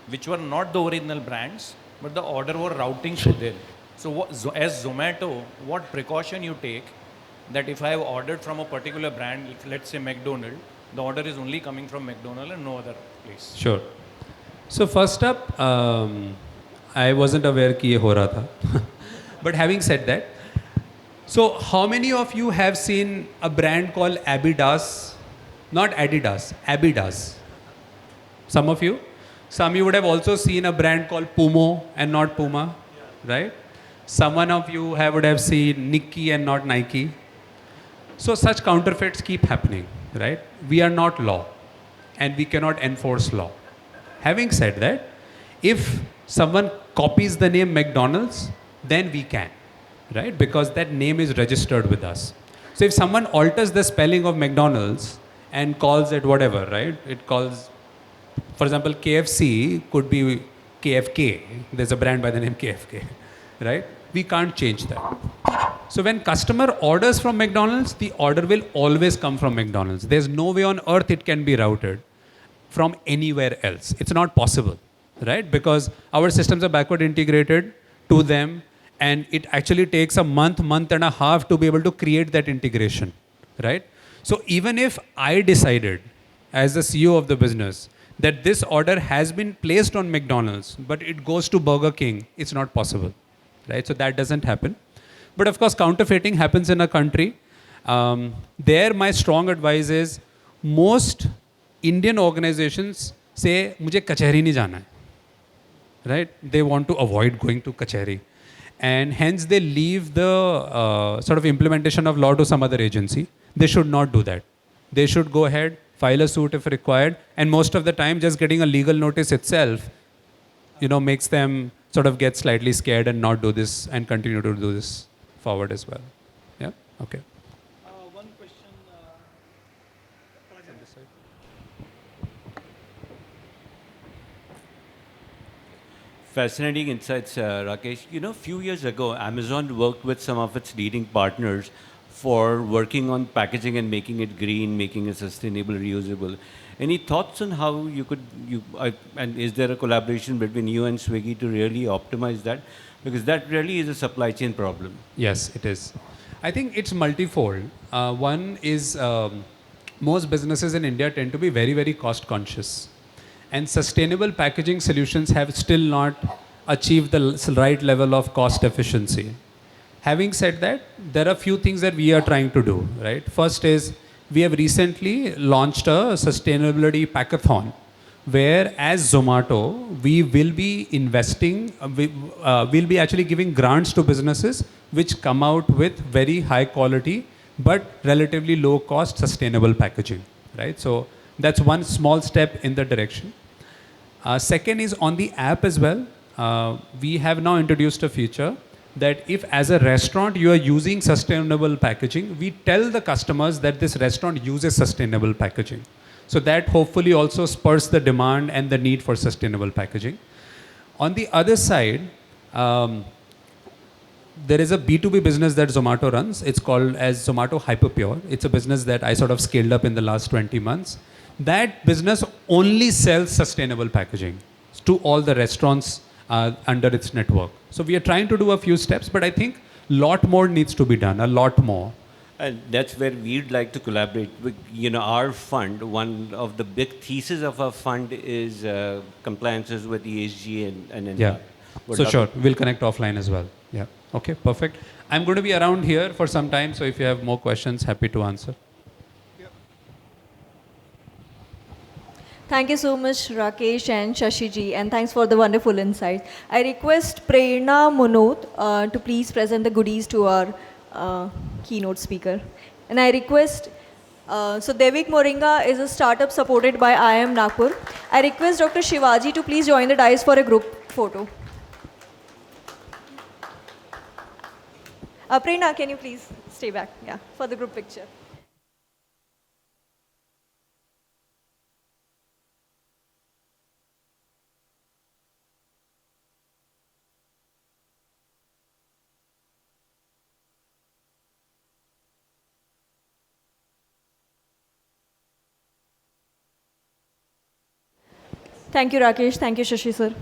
which were not the original brands, but the order were routing through them. So as Zomato, what precaution you take that if I have ordered from a particular brand, let's say McDonald's, the order is only coming from McDonald's and no other place? Sure. So first up, I wasn't aware कि ये हो रहा था. But having said that, so how many of you have seen a brand called Adidas? Not Adidas, Adidas. Some of you. Some you would have also seen a brand called Pumo and not Puma, right? Someone of you would have seen Nike and not Nike. So such counterfeits keep happening, right? We are not law, and we cannot enforce law. Having said that, if someone copies the name McDonald's, then we can, right? Because that name is registered with us. So if someone alters the spelling of McDonald's and calls it whatever, right? It calls, for example, KFC could be KFK. There's a brand by the name KFK, right? We can't change that. So when customer orders from McDonald's, the order will always come from McDonald's. There's no way on earth it can be routed from anywhere else. It's not possible, right? Because our systems are backward integrated to them, and it actually takes a month and a half to be able to create that integration, right? So even if I decided as the CEO of the business that this order has been placed on McDonald's, but it goes to Burger King, it's not possible, right? So that doesn't happen. But of course, counterfeiting happens in a country. There, my strong advice is most Indian organizations say, "Mujhe kachehari nahi jana hai," right? They want to avoid going to kachehari, and hence they leave the sort of implementation of law to some other agency. They should not do that. They should go ahead, file a suit if required, and most of the time, just getting a legal notice itself, makes them sort of get slightly scared and not do this and continue to do this forward as well. Yeah. Okay. One question. Fascinating insights, Rakesh. Few years ago, Amazon worked with some of its leading partners for working on packaging and making it green, making it sustainable, reusable. Any thoughts on how you could, and is there a collaboration between you and Swiggy to really optimize that? Because that really is a supply chain problem. Yes, it is. I think it's multifold. One is most businesses in India tend to be very, very cost conscious. And sustainable packaging solutions have still not achieved the right level of cost efficiency. Having said that, there are few things that we are trying to do, right? First is we have recently launched a sustainability packathon where as Zomato, we will be investing, we'll be actually giving grants to businesses which come out with very high quality but relatively low cost sustainable packaging, right? So that's one small step in the direction. Second is on the app as well. We have now introduced a feature that if as a restaurant you are using sustainable packaging, we tell the customers that this restaurant uses sustainable packaging. So that hopefully also spurs the demand and the need for sustainable packaging. On the other side, there is a B2B business that Zomato runs. It's called as Zomato Hyperpure. It's a business that I sort of scaled up in the last 20 months. That business only sells sustainable packaging to all the restaurants under its network. So we are trying to do a few steps, but I think a lot more needs to be done, a lot more. And that's where we'd like to collaborate with, our fund. One of the big thesis of our fund is compliances with ESG and Yeah. So sure, we'll connect offline as well. Yeah. Okay, perfect. I'm going to be around here for some time, so if you have more questions, happy to answer. Thank you so much, Rakesh and Shashiji, and thanks for the wonderful insights. I request Prerna Munot to please present the goodies to our keynote speaker. And I request, so Devik Moringa is a startup supported by IIM Nagpur. I request Dr. Shivaji to please join the dais for a group photo. Prerna, can you please stay back? Yeah, for the group picture. Thank you, Rakesh. Thank you, Shashi sir.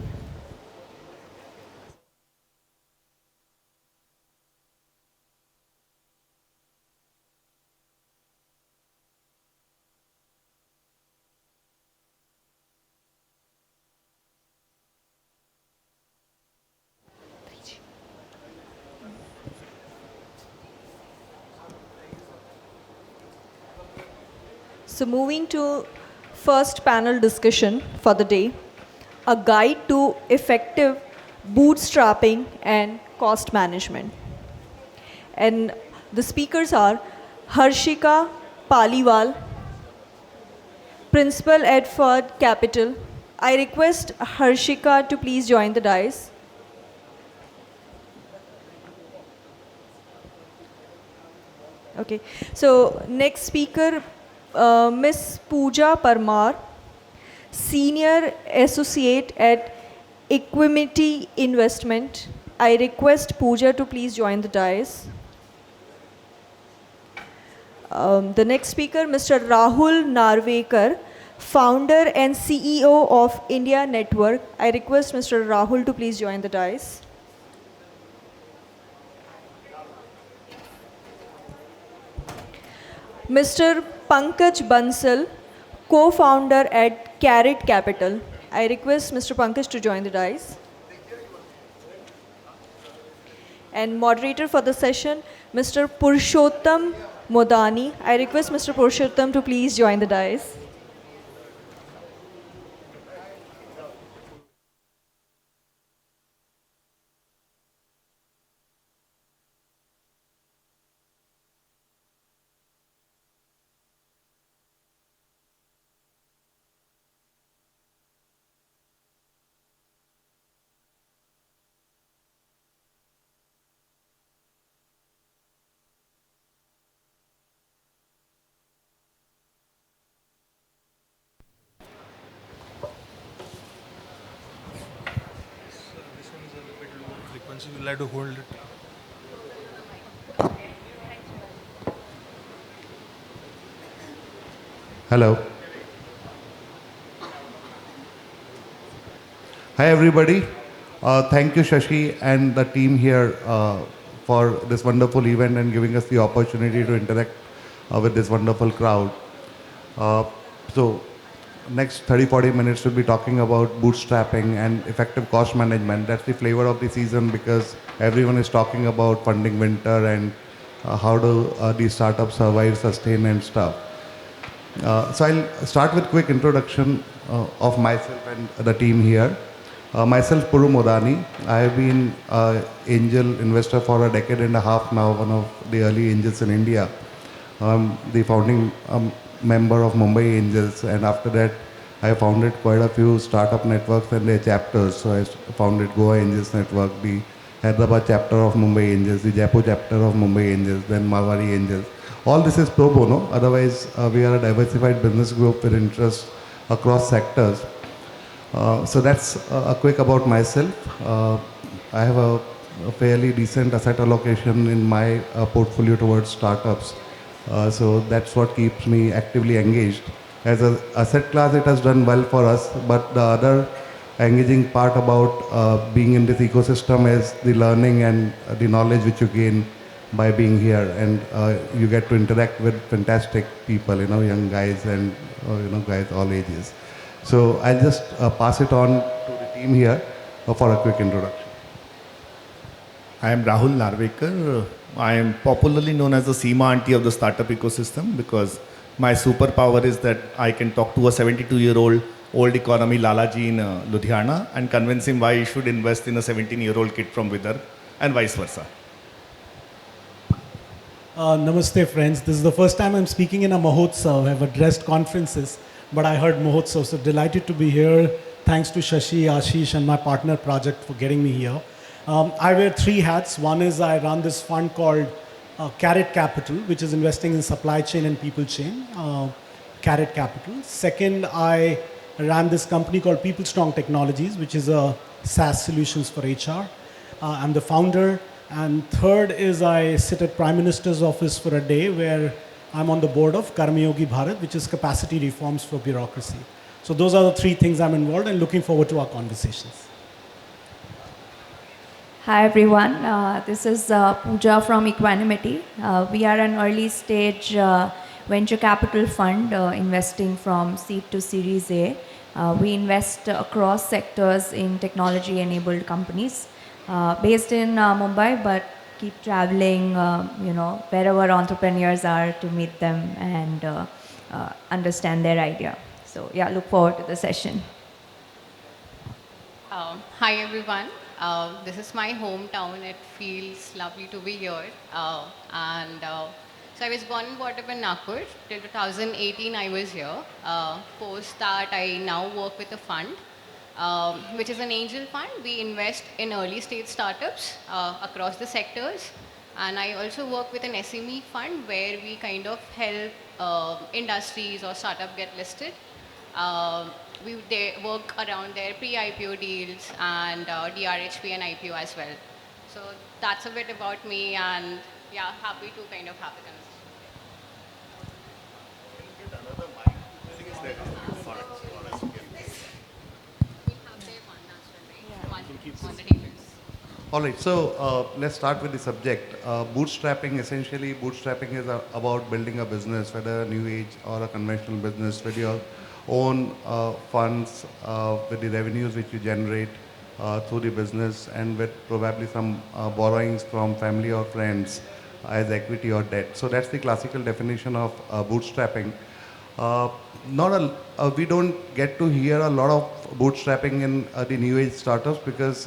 So moving to first panel discussion for the day, a guide to effective bootstrapping and cost management. And the speakers are Harshika Paliwal, Principal at Ford Capital. I request Harshika to please join the dais. Okay, so next speaker, Miss Pooja Parmar, Senior Associate at Equimity Investment. I request Pooja to please join the dais. The next speaker, Mr. Rahul Narvekar, Founder and CEO of India Network. I request Mr. Rahul to please join the dais. Mr. Pankaj Bansal, co-founder at Carrot Capital. I request Mr. Pankaj to join the dais. And moderator for the session, Mr. Purushottam Modani. I request Mr. Purushottam to please join the dais. Frequency, we'll have to hold it. Hello. Hi everybody. Thank you Shashi and the team here for this wonderful event and giving us the opportunity to interact with this wonderful crowd. So next 30-40 minutes will be talking about bootstrapping and effective cost management. That's the flavor of the season because everyone is talking about funding winter and how do these startups survive, sustain and stuff. So I'll start with quick introduction of myself and the team here. Myself, Puru Modani. I have been angel investor for a decade and a half now, one of the early angels in India. The founding member of Mumbai Angels, and after that I founded quite a few startup networks and their chapters. So I founded Goa Angels Network, the Hyderabad chapter of Mumbai Angels, the Jaipur chapter of Mumbai Angels, then Marwari Angels. All this is pro bono, otherwise we are a diversified business group with interests across sectors. So that's a quick about myself. I have a fairly decent asset allocation in my portfolio towards startups. So that's what keeps me actively engaged. As an asset class, it has done well for us, but the other engaging part about being in this ecosystem is the learning and the knowledge which you gain by being here, and you get to interact with fantastic people, young guys and guys all ages. So I'll just pass it on to the team here for a quick introduction. I am Rahul Narvekar. I am popularly known as the Seema auntie of the startup ecosystem because my superpower is that I can talk to a 72-year-old old economy Lalaji in Ludhiana and convince him why he should invest in a 17-year-old kid from Vidarbha and vice versa. Namaste friends. This is the first time I'm speaking in a Mahotsav. I've addressed conferences, but I heard Mahotsav, so delighted to be here. Thanks to Shashi, Ashish and my partner project for getting me here. I wear 3 hats. One is I run this fund called Carrot Capital, which is investing in supply chain and people chain, Carrot Capital. Second, I ran this company called People Strong Technologies, which is a SaaS solutions for HR. I'm the founder. And third is I sit at Prime Minister's office for a day where I'm on the board of Karmayogi Bharat, which is capacity reforms for bureaucracy. So those are the 3 things I'm involved and looking forward to our conversations. Hi everyone, this is Pooja from Equanimity. We are an early stage venture capital fund investing from seed to Series A. We invest across sectors in technology enabled companies based in Mumbai, but keep traveling, wherever entrepreneurs are to meet them and understand their idea. So yeah, look forward to the session. Hi everyone. This is my hometown. It feels lovely to be here. So I was born and brought up in Nagpur. Till 2018 I was here. Post that I now work with a fund, which is an angel fund. We invest in early stage startups across the sectors. And I also work with an SME fund where we kind of help industries or startup get listed. They work around their pre-IPO deals and DRHP and IPO as well. So that's a bit about me, and yeah, happy to kind of have the conversation. All right, so let's start with the subject. Bootstrapping, essentially, bootstrapping is about building a business, whether a new age or a conventional business, with your own funds, with the revenues which you generate through the business, and with probably some borrowings from family or friends as equity or debt. So that's the classical definition of bootstrapping. We don't get to hear a lot of bootstrapping in the new age startups because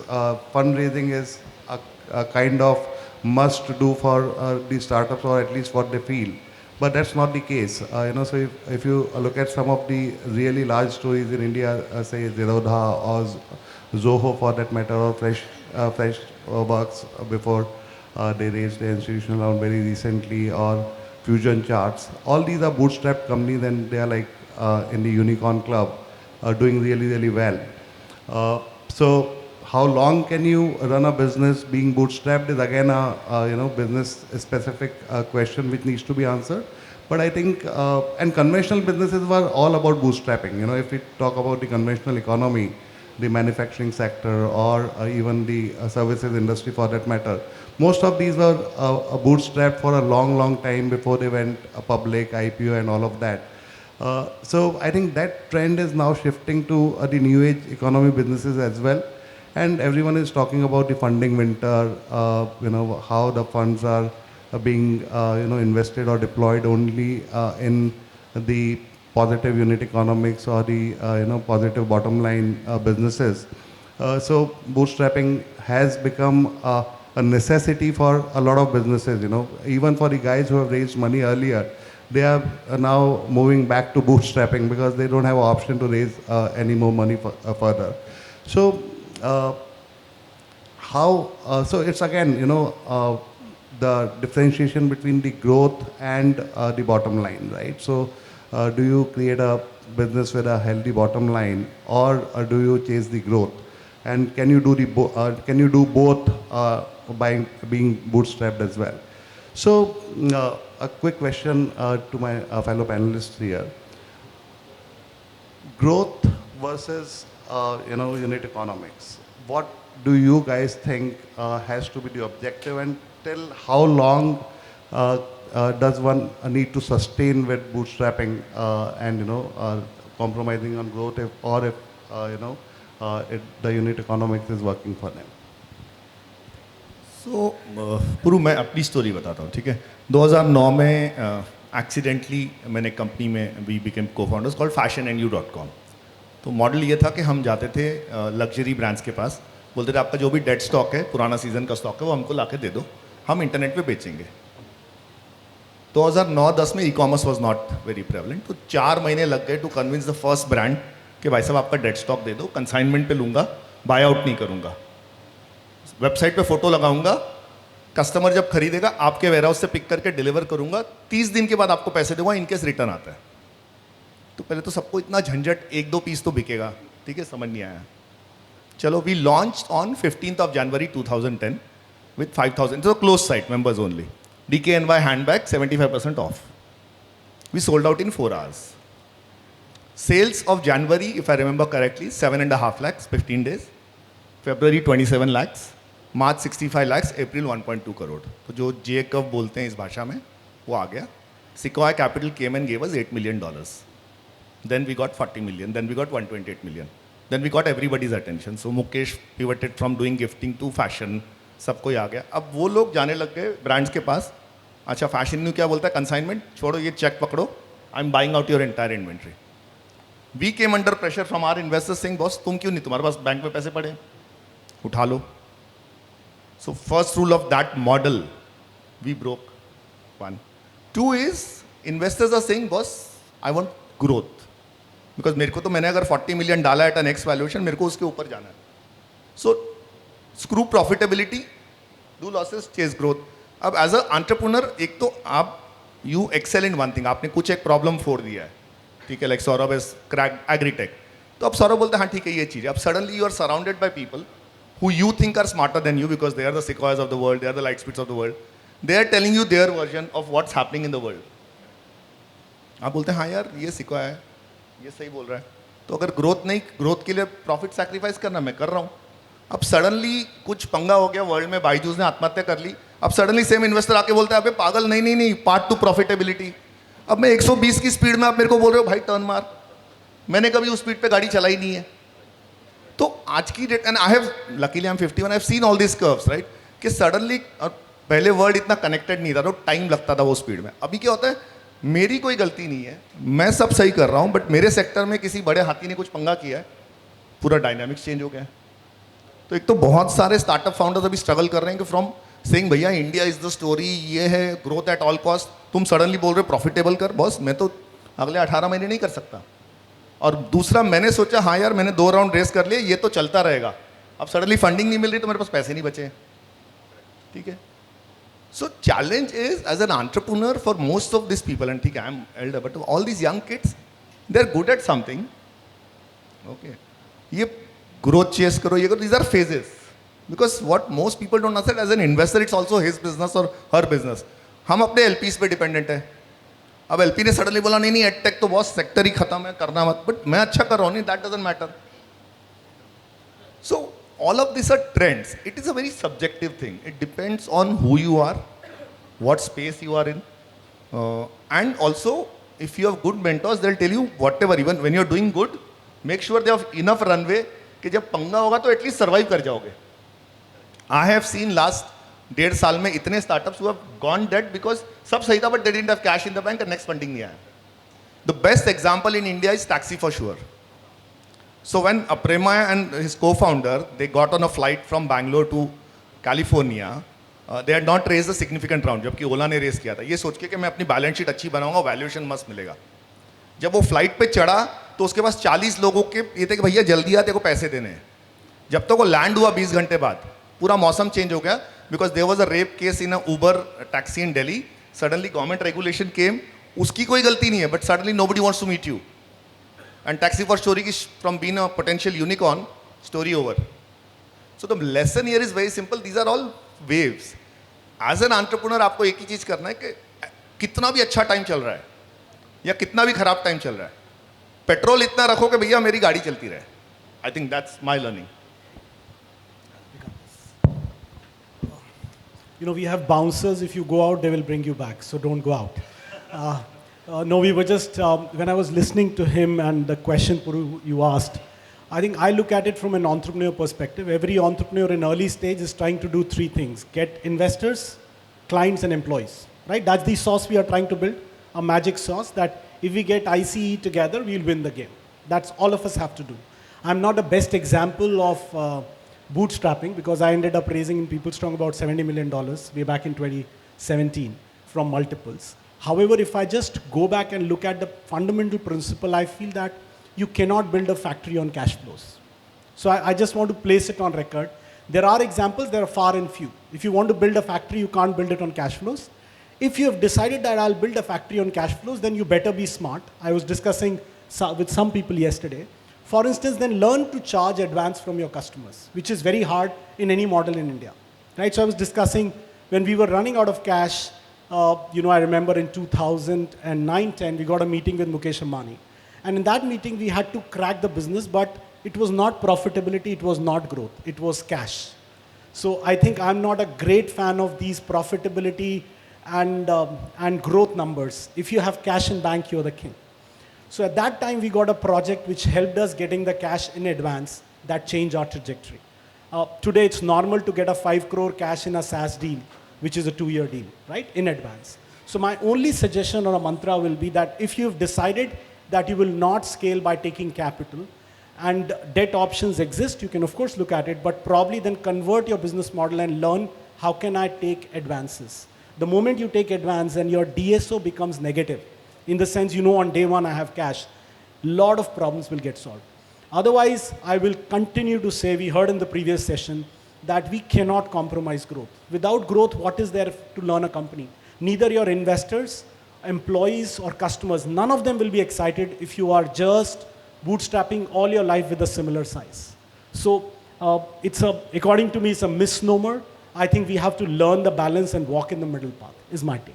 fundraising is a kind of must do for the startups, or at least what they feel. But that's not the case. So if you look at some of the really large stories in India, say Zerodha or Zoho for that matter, or Freshworks before they raised their institutional round very recently, or Fusion Charts, all these are bootstrapped companies and they are like in the unicorn club, doing really, really well. So how long can you run a business being bootstrapped is again a business specific question which needs to be answered. But I think, and conventional businesses were all about bootstrapping. If we talk about the conventional economy, the manufacturing sector, or even the services industry for that matter, most of these were bootstrapped for a long, long time before they went public, IPO and all of that. So I think that trend is now shifting to the new age economy businesses as well. And everyone is talking about the funding winter, how the funds are being, invested or deployed only in the positive unit economics or the, positive bottom line businesses. So bootstrapping has become a necessity for a lot of businesses, even for the guys who have raised money earlier. They are now moving back to bootstrapping because they don't have an option to raise any more money further. So so it's again, the differentiation between the growth and the bottom line, right? So do you create a business with a healthy bottom line, or do you chase the growth? And can you do can you do both by being bootstrapped as well? So a quick question to my fellow panelists here. Growth versus unit economics. What do you guys think has to be the objective, and till how long does one need to sustain with bootstrapping and compromising on growth, if the unit economics is working for them? सो पुरु मैं अपनी story बताता हूँ, ठीक है. 2009 में accidentally मैंने company में we became को फाउंडर्स कॉल्ड fashionnu.com. तो मॉडल ये था कि हम जाते थे लग्जरी ब्रांड्स के पास, बोलते थे आपका जो भी डेड स्टॉक है, पुराना सीजन का स्टॉक है, वो हमको ला के दे दो, हम इंटरनेट पे बेचेंगे. 2009-10 में e commerce was not very prevalent, तो 4 महीने लग गए to convince the first brand कि भाई साहब आपका डेड स्टॉक दे दो, कंसाइनमेंट पे लूँगा, बाय आउट नहीं करूँगा, वेबसाइट पे फोटो लगाऊंगा, कस्टमर जब खरीदेगा आपके वेयरहाउस से पिक करके डिलीवर करूंगा, 30 दिन के बाद आपको पैसे दूंगा इनकेस रिटर्न आता है. तो पहले तो सबको इतना झंझट, 1-2 पीस तो बिकेगा, ठीक है, समझ नहीं आया. चलो, we launch on 15th of January 2010 with 5,000, so closed site, members only. DKNY handbag 75% off. We sold out in 4 hours. Sales of January, if I remember correctly, 7.5 lakhs, 15 days. February 27 lakhs. March 65 lakhs, अप्रैल 1.2 करोड़. तो जो जे कव बोलते हैं इस भाषा में वो आ गया. Sequoia Capital came and gave us $8 million. Then we got 40 million. Then we got 128 million. Then we got everybody's attention. So Mukesh pivoted from doing gifting to fashion. सबको ही आ गया. अब वो लोग जाने लग गए ब्रांड्स के पास. अच्छा, फैशन न्यू क्या बोलता है, कंसाइनमेंट छोड़ो, ये चेक पकड़ो, I am buying out your entire inventory. We came under pressure from our investors saying, boss तुम क्यों नहीं, तुम्हारे पास बैंक में पैसे पड़े, उठा लो. So first rule of that model, we broke. 1. 2 is investors are saying, boss, I want growth. Because मेरे को तो, मैंने अगर 40 million डाला at an X valuation, मेरे को उसके ऊपर जाना है. So screw profitability, do losses, chase growth. अब as a entrepreneur, एक तो आप you excel in one thing. आपने कुछ एक problem फोड़ दिया है, ठीक है, like Saurabh is cracked agri-tech. तो अब सौरभ बोलते हैं हाँ ठीक है ये चीज़ है. अब suddenly you are surrounded by people who you think are smarter than you because they are the Sequoias of the world, they are the Lightspeeds of the world. They are telling you their version of what's happening in the world. आप बोलते हैं हाँ यार ये Sequoia है, ये सही बोल रहा है. तो अगर ग्रोथ नहीं, ग्रोथ के लिए प्रॉफिट सैक्रिफाइस करना, मैं कर रहा हूँ. अब सडनली कुछ पंगा हो गया वर्ल्ड में, बाइजूस ने आत्महत्या कर ली. अब सडनली सेम इन्वेस्टर आके बोलते हैं अबे पागल, नहीं नहीं नहीं, पार्ट टू प्रॉफिटेबिलिटी. अब मैं 120 की स्पीड में, आप मेरे को बोल रहे हो भाई टर्न मार, मैंने कभी उस स्पीड पे गाड़ी चलाई नहीं है. तो आज की date, and I have luckily I am 51, I have seen all this curves, right, कि सडनली, पहले वर्ल्ड इतना कनेक्टेड नहीं था तो टाइम लगता था वो स्पीड में. अभी क्या होता है, मेरी कोई गलती नहीं है, मैं सब सही कर रहा हूँ, बट मेरे सेक्टर में किसी बड़े हाथी ने कुछ पंगा किया है, पूरा डायनामिक्स चेंज हो गया है. तो एक तो बहुत सारे स्टार्टअप फाउंडर्स अभी स्ट्रगल कर रहे हैं कि फ्रॉम सेइंग भैया इंडिया इज द स्टोरी, ये है ग्रोथ एट ऑल कॉस्ट, तुम सडनली बोल रहे हो प्रॉफिटेबल कर, बॉस मैं तो अगले 18 महीने नहीं कर सकता. और दूसरा, मैंने सोचा हाँ यार मैंने 2 राउंड रेस कर लिए, ये तो चलता रहेगा. अब सडनली फंडिंग नहीं मिल रही तो मेरे पास पैसे नहीं बचे, ठीक है. So challenge is as an entrepreneur for most of this people, and ठीक है I am elder, but all this young kids they are good at something. Okay, ये ग्रोथ चेस करो, ये करो, these are phases. Because what most people don't understand, as an investor it's also his business और her business. हम अपने एलपीज पे dependent है. अब एलपी ने सडनली बोला नहीं नहीं एडटेक तो बहुत सेक्टर ही खत्म है, करना मत, बट मैं अच्छा कर रहा हूँ, नहीं, that doesn't matter. So all of this are trends. It is a very subjective thing. It depends on who you are, what space you are in, and also if you have good mentors, they'll tell you whatever, even when you're doing good, make sure they have enough runway कि जब पंगा होगा तो at least survive कर जाओगे. I have seen last 1.5 साल में इतने startups who have gone dead because सब सही था but they didn't have cash in the bank and next funding नहीं आया. The best example in India is Taxi for Sure. So when Aprema and his co-founder, they got on a flight from Bangalore to California, they had not raised a significant round, जबकि ओला ने race किया था. ये सोच के कि मैं अपनी बैलेंस शीट अच्छी बनाऊंगा, वैल्यूएशन मस्त मिलेगा. जब वो फ्लाइट पे चढ़ा तो उसके पास 40 लोगों के ये थे कि भैया जल्दी आ, तेरे को पैसे देने हैं. जब तक वो लैंड हुआ 20 घंटे बाद पूरा मौसम चेंज हो गया because there was a rape case in a Uber taxi in Delhi. Suddenly government regulation came, उसकी कोई गलती नहीं है but suddenly nobody wants to meet you and taxi for story की from being a potential unicorn story over. So the lesson here is very simple, these are all waves. As an entrepreneur आपको एक ही चीज करना है कि कितना भी अच्छा टाइम चल रहा है या कितना भी खराब टाइम चल रहा है, पेट्रोल इतना रखो कि भैया मेरी गाड़ी चलती रहे. आई think that's my learning. You know, we have bouncers. If you go out, they will bring you back. So don't go out. No, we were just, when I was listening to him and the question Puru, you asked, I think I look at it from an entrepreneur perspective. Every entrepreneur in early stage is trying to do 3 things: get investors, clients, and employees. Right? That's the sauce we are trying to build, a magic sauce that if we get ICE together, we'll win the game. That's all of us have to do. I'm not the best example of bootstrapping because I ended up raising in People Strong about $70 million way back in 2017 from multiples. However, if I just go back and look at the fundamental principle, I feel that you cannot build a factory on cash flows. So I just want to place it on record. There are examples, there are far and few. If you want to build a factory, you can't build it on cash flows. If you have decided that I'll build a factory on cash flows, then you better be smart. I was discussing with some people yesterday. For instance, then learn to charge advance from your customers, which is very hard in any model in India, right? So I was discussing when we were running out of cash, I remember in 2009-10, we got a meeting with Mukesh Ambani. And in that meeting, we had to crack the business, but it was not profitability, it was not growth, it was cash. So I think I'm not a great fan of these profitability and growth numbers. If you have cash in bank, you're the king. So at that time, we got a project which helped us getting the cash in advance that changed our trajectory. Today, it's normal to get a 5 crore cash in a SaaS deal, which is a 2-year deal, right, in advance. So my only suggestion or a mantra will be that if you've decided that you will not scale by taking capital and debt options exist, you can of course look at it, but probably then convert your business model and learn how can I take advances. The moment you take advance and your DSO becomes negative, in the sense, on day one I have cash, lot of problems will get solved. Otherwise, I will continue to say, we heard in the previous session, that we cannot compromise growth. Without growth, what is there to learn a company? Neither your investors, employees, or customers, none of them will be excited if you are just bootstrapping all your life with a similar size. So, according to me, it's a misnomer. I think we have to learn the balance and walk in the middle path, is my take.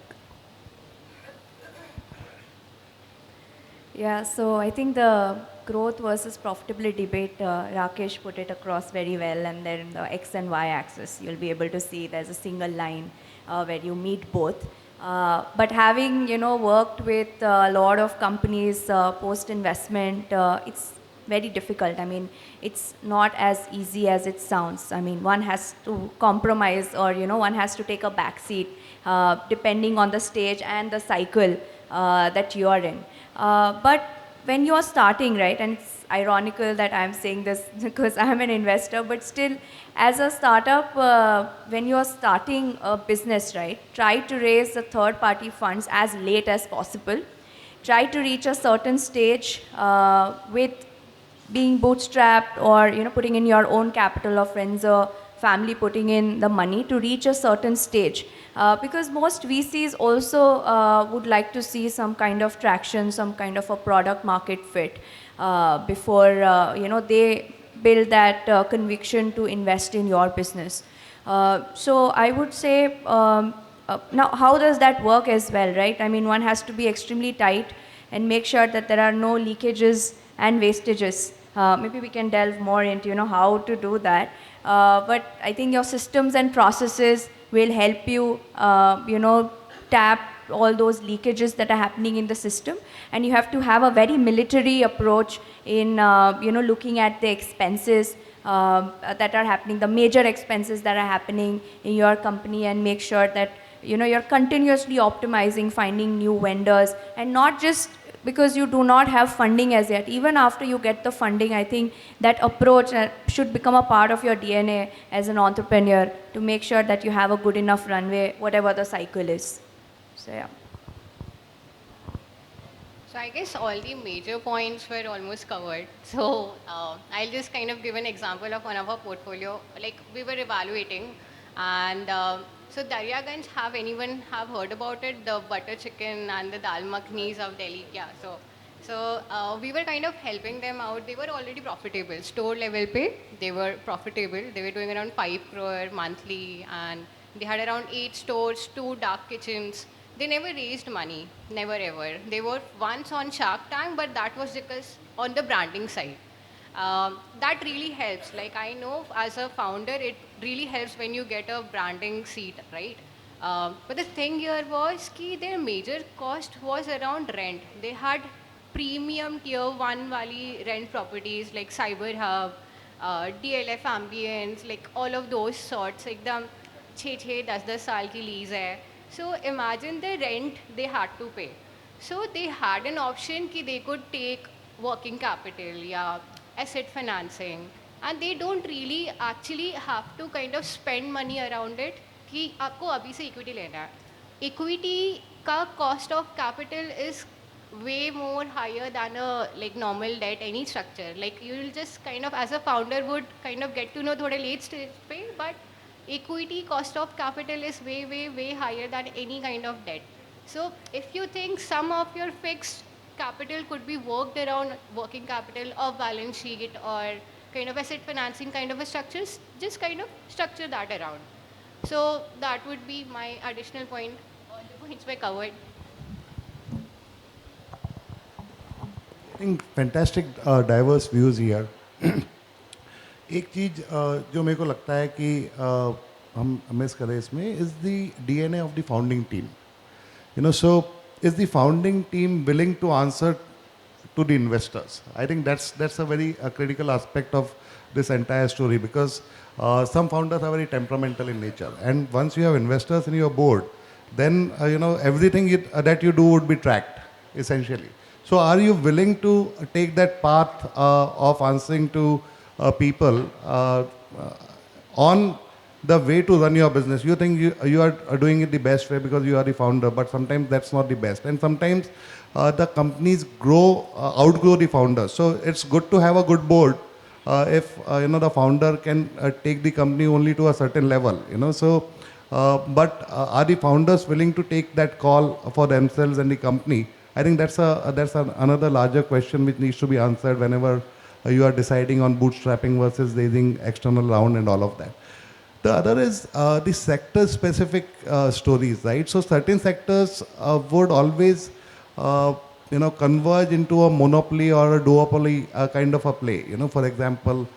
Yeah, so I think the growth versus profitability debate, Rakesh put it across very well, and then the X and Y axis, you'll be able to see there's a single line where you meet both. But having, worked with a lot of companies post-investment, it's very difficult. I mean, it's not as easy as it sounds. I mean, one has to compromise or, one has to take a back seat depending on the stage and the cycle that you are in. But when you are starting, right, and it's ironical that I'm saying this because I'm an investor, but still, as a startup, when you are starting a business, right, try to raise the third-party funds as late as possible. Try to reach a certain stage with being bootstrapped or, putting in your own capital or friends or family putting in the money to reach a certain stage. Because most VCs also would like to see some kind of traction, some kind of a product market fit before they build that conviction to invest in your business. So I would say, now how does that work as well, right? I mean, one has to be extremely tight and make sure that there are no leakages and wastages. Maybe we can delve more into how to do that. But I think your systems and processes will help you, tap all those leakages that are happening in the system, and you have to have a very military approach in looking at the expenses that are happening, the major expenses that are happening in your company, and make sure that you're continuously optimizing, finding new vendors, and not just because you do not have funding as yet. Even after you get the funding, I think that approach should become a part of your DNA as an entrepreneur, to make sure that you have a good enough runway, whatever the cycle is. So yeah. So I guess all the major points were almost covered. So I'll just kind of give an example of one of our portfolio. Like we were evaluating, and so Daryaganj, anyone have heard about it? The butter chicken and the dal makhnis of Delhi. Yeah. So we were kind of helping them out. They were already profitable. Store level pay, they were profitable. They were doing around 5 crore monthly, and they had around 8 stores, 2 dark kitchens. They never raised money, never ever. They were once on Shark Tank, but that was because on the branding side. That really helps. Like I know as a founder, it really helps when you get a branding seat, right? But the thing here was that their major cost was around rent. They had premium tier 1 wali rent properties like Cyber Hub, DLF Ambience, like all of those sorts. Ekdam 6-10 saal ki lease hai. So imagine the rent they had to pay. So they had an option that they could take working capital, yeah, asset financing, and they don't really actually have to kind of spend money around it कि आपको अभी से equity लेना है. Equity का cost of capital is way more higher than a like normal debt, any structure. Like you'll just kind of as a founder would kind of get to know थोड़े late stage पे, but equity cost of capital is way higher than any kind of debt. So if you think some of your fixed capital could be worked around working capital or balance sheet or kind of asset financing kind of a structures, just kind of structure that around. So that would be my additional point. All the points were covered. I think fantastic diverse views here. एक चीज़ जो मेरे को लगता है कि हम miss करें इसमें is the DNA of the founding team. So is the founding team willing to answer to the investors? I think that's a very critical aspect of this entire story, because some founders are very temperamental in nature, and once you have investors in your board, then everything that you do would be tracked essentially. So are you willing to take that path of answering to people on the way to run your business? You think you are doing it the best way because you are the founder, but sometimes that's not the best, and sometimes the companies outgrow the founder. So it's good to have a good board if the founder can take the company only to a certain level. But are the founders willing to take that call for themselves and the company? I think that's another larger question which needs to be answered whenever you are deciding on bootstrapping versus raising external round and all of that. The other is the sector-specific stories, right? So certain sectors would always, converge into a monopoly or a duopoly kind of a play. For example,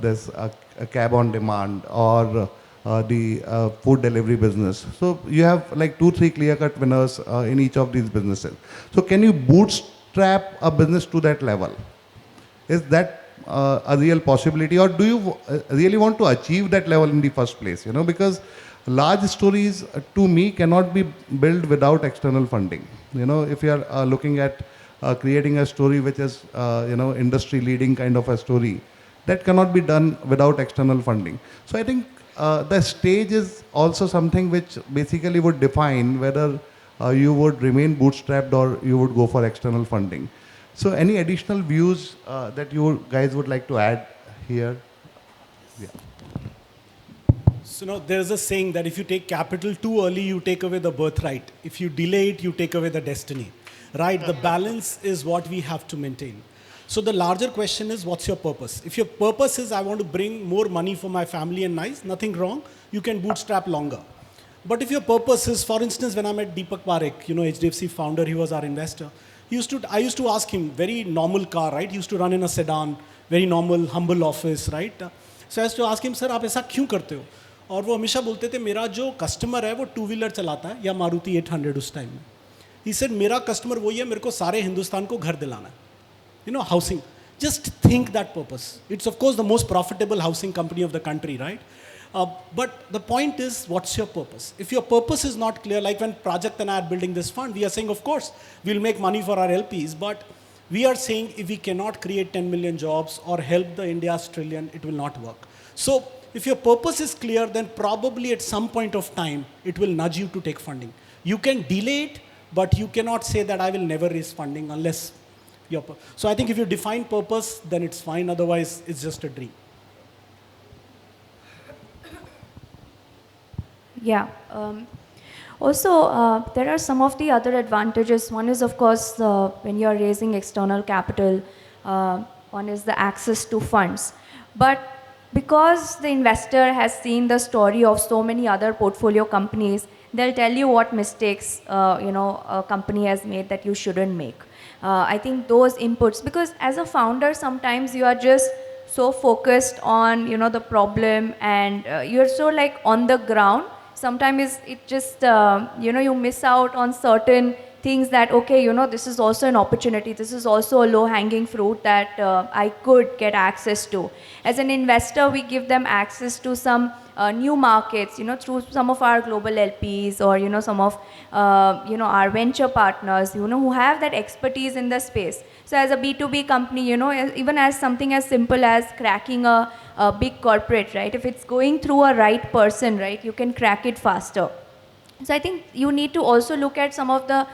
there's a cab on demand or the food delivery business. So you have like 2-3 clear-cut winners in each of these businesses. So can you bootstrap a business to that level? Is that a real possibility, or do you really want to achieve that level in the first place? Because large stories to me cannot be built without external funding. If you are looking at creating a story which is industry leading kind of a story, that cannot be done without external funding. So I think the stage is also something which basically would define whether you would remain bootstrapped or you would go for external funding. So any additional views that you guys would like to add here? Yeah. So there's a saying that if you take capital too early, you take away the birthright. If you delay it, you take away the destiny. Right? The balance is what we have to maintain. So the larger question is, what's your purpose? If your purpose is, I want to bring more money for my family and nice, nothing wrong. You can bootstrap longer. But if your purpose is, for instance, when I met Deepak Parekh, HDFC founder, he was our investor. I used to ask him, very normal car, right? He used to run in a sedan, very normal, humble office, right? So I used to ask him, sir, आप ऐसा क्यों करते हो? और वो हमेशा बोलते थे मेरा जो कस्टमर है वो टू व्हीलर चलाता है या मारुति 800 उस टाइम में. ही सेड मेरा कस्टमर वही है, मेरे को सारे हिंदुस्तान को घर दिलाना है. You know, housing. Just think that purpose. It's of course the most profitable housing company of the country, right? But the point is, what's your purpose? If your purpose is not clear, like when Project and I are building this fund, we are saying, of course, we'll make money for our LPs, but we are saying if we cannot create 10 million jobs or help the India's trillion, it will not work. So if your purpose is clear, then probably at some point of time, it will nudge you to take funding. You can delay it, but you cannot say that I will never raise funding unless so I think if you define purpose, then it's fine. Otherwise, it's just a dream. Yeah. Also, there are some of the other advantages. One is, of course, when you're raising external capital, one is the access to funds. But because the investor has seen the story of so many other portfolio companies, they'll tell you what mistakes a company has made that you shouldn't make. I think those inputs, because as a founder, sometimes you are just so focused on the problem, and you're so like on the ground. Sometimes it just you miss out on certain things that this is also an opportunity. This is also a low-hanging fruit that I could get access to. As an investor, we give them access to some new markets, through some of our global LPs or some of our venture partners, who have that expertise in the space. So as a B2B company, even as something as simple as cracking a big corporate, right? If it's going through a right person, right, you can crack it faster. So I think you need to also look at some of the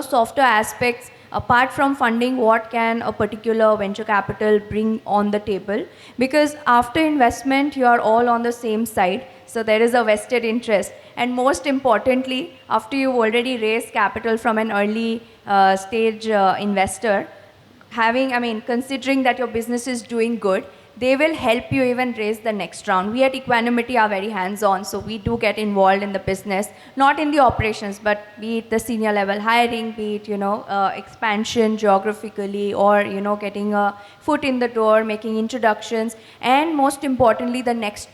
softer aspects. Apart from funding, what can a particular venture capital bring on the table? Because after investment, you are all on the same side. So there is a vested interest. And most importantly, after you've already raised capital from an early stage investor, considering that your business is doing good, they will help you even raise the next round. We at Equanimity are very hands-on, so we do get involved in the business, not in the operations, but be it the senior level hiring, be it, expansion geographically, or, getting a foot in the door, making introductions, and most importantly, the next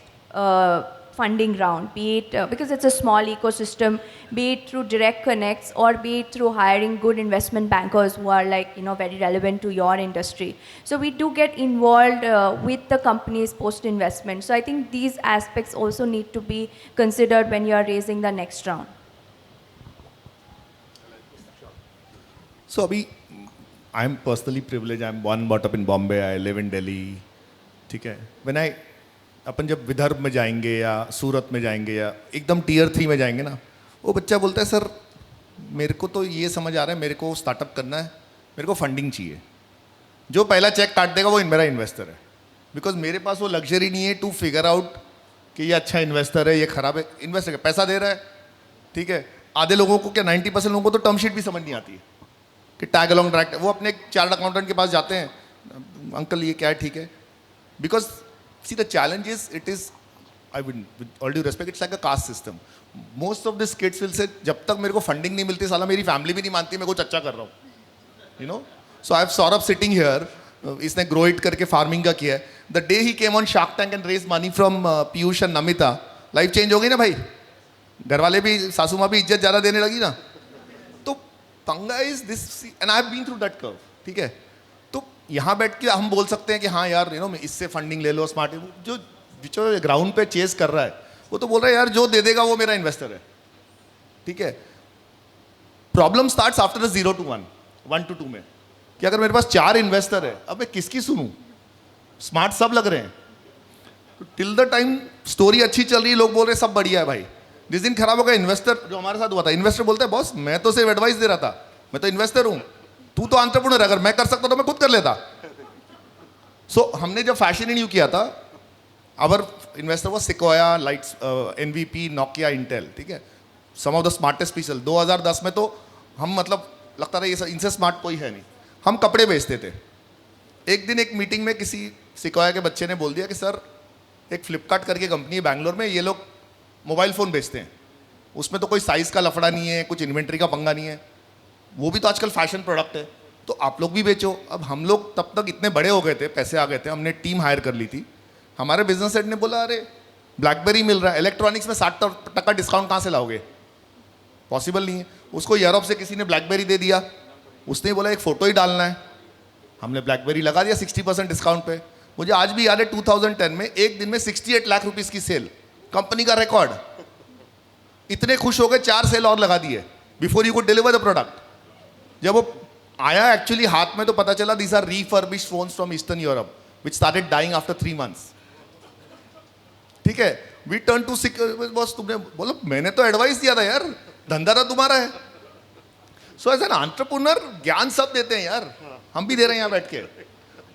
funding round, be it, because it's a small ecosystem, be it through direct connects or be it through hiring good investment bankers who are very relevant to your industry. So we do get involved with the companies post-investment. So I think these aspects also need to be considered when you are raising the next round. So I'm personally privileged. I'm born brought up in Bombay. I live in Delhi. ठीक है. अपन जब विदर्भ में जाएंगे या सूरत में जाएंगे या एकदम टियर 3 में जाएंगे ना, वो बच्चा बोलता है सर मेरे को तो ये समझ आ रहा है, मेरे को स्टार्टअप करना है, मेरे को फंडिंग चाहिए. जो पहला चेक काट देगा वो मेरा इन्वेस्टर है. बिकॉज मेरे पास वो लग्जरी नहीं है टू फिगर आउट कि ये अच्छा इन्वेस्टर है, ये खराब है. इन्वेस्टर है, पैसा दे रहा है, ठीक है. आधे लोगों को क्या 90% लोगों को तो टर्म शीट भी समझ नहीं आती है कि टैग अलॉन्ग डायरेक्ट. वो अपने चार्टर्ड अकाउंटेंट के पास जाते हैं, अंकल ये क्या है, ठीक है. Because see, the challenge is, with all due respect, it's like a caste system. Most of these kids will say, जब तक मेरे को फंडिंग नहीं मिलती साला मेरी फैमिली भी नहीं मानती मैं कुछ अच्छा कर रहा हूँ. So I have Saurabh sitting here. इसने ग्रो इट करके फार्मिंग का किया है. The day he came on Shark Tank and raise money from Piyush and Namita, life change हो गई ना भाई. घर वाले भी, सासू माँ भी इज्जत ज़्यादा देने लगी ना. तो पंगा is this, and I have been through that curve. ठीक है. यहाँ बैठ के हम बोल सकते हैं कि हाँ यार इससे फंडिंग ले लो, स्मार्ट. जो ग्राउंड पे चेस कर रहा है वो तो बोल रहा है यार जो दे देगा वो मेरा इन्वेस्टर है. ठीक है. Problem starts after 0 to 1, 1 to 2 में, कि अगर मेरे पास 4 इन्वेस्टर है, अब मैं किसकी सुनूं? स्मार्ट सब लग रहे हैं. टिल द टाइम स्टोरी अच्छी चल रही है, लोग बोल रहे हैं सब बढ़िया है भाई. जिस दिन खराब होगा, इन्वेस्टर जो हमारे साथ हुआ था, इन्वेस्टर बोलता है बॉस मैं तो सिर्फ एडवाइस दे रहा था, मैं तो इन्वेस्टर हूँ, तू तो एंटरप्रेन्योर है, अगर मैं कर सकता तो मैं खुद कर लेता. सो हमने जब फैशन इन यू किया था, अवर इन्वेस्टर वो sequoia, lights, NVP, Nokia, Intel. ठीक है. सम ऑफ द स्मार्टेस्ट पीपल. 2010 में तो हम मतलब लगता था ये इनसे स्मार्ट कोई है नहीं. हम कपड़े बेचते थे. एक दिन एक मीटिंग में किसी सिकोया के बच्चे ने बोल दिया कि सर एक फ्लिपकार्ट करके कंपनी है बैंगलोर में, ये लोग मोबाइल फ़ोन बेचते हैं, उसमें तो कोई साइज़ का लफड़ा नहीं है, कुछ इन्वेंट्री का पंगा नहीं है, वो भी तो आजकल फैशन प्रोडक्ट है, तो आप लोग भी बेचो. अब हम लोग तब तक इतने बड़े हो गए थे, पैसे आ गए थे, हमने टीम हायर कर ली थी. हमारे बिजनेस हेड ने बोला अरे ब्लैकबेरी मिल रहा है, इलेक्ट्रॉनिक्स में 60% डिस्काउंट कहाँ से लाओगे? पॉसिबल नहीं है। उसको यूरोप से किसी ने ब्लैकबेरी दे दिया, उसने बोला एक फ़ोटो ही डालना है, हमने ब्लैकबेरी लगा दिया 60% डिस्काउंट पे। मुझे आज भी याद है 2010 में एक दिन में 68 लाख रुपीस की सेल, कंपनी का रिकॉर्ड। इतने खुश हो गए 4 सेल और लगा दिए before you could deliver the product. जब वो आया एक्चुअली हाथ में तो पता चला these are refurbished phones from Eastern Europe which started dying after 3 months. ठीक है, वी टर्न टू बॉस, तुमने बोलो मैंने तो एडवाइस दिया था यार, धंधा तो तुम्हारा है। सो एज एन एंटरप्रेन्योर ज्ञान सब देते हैं यार, हम भी दे रहे हैं यहाँ बैठ के।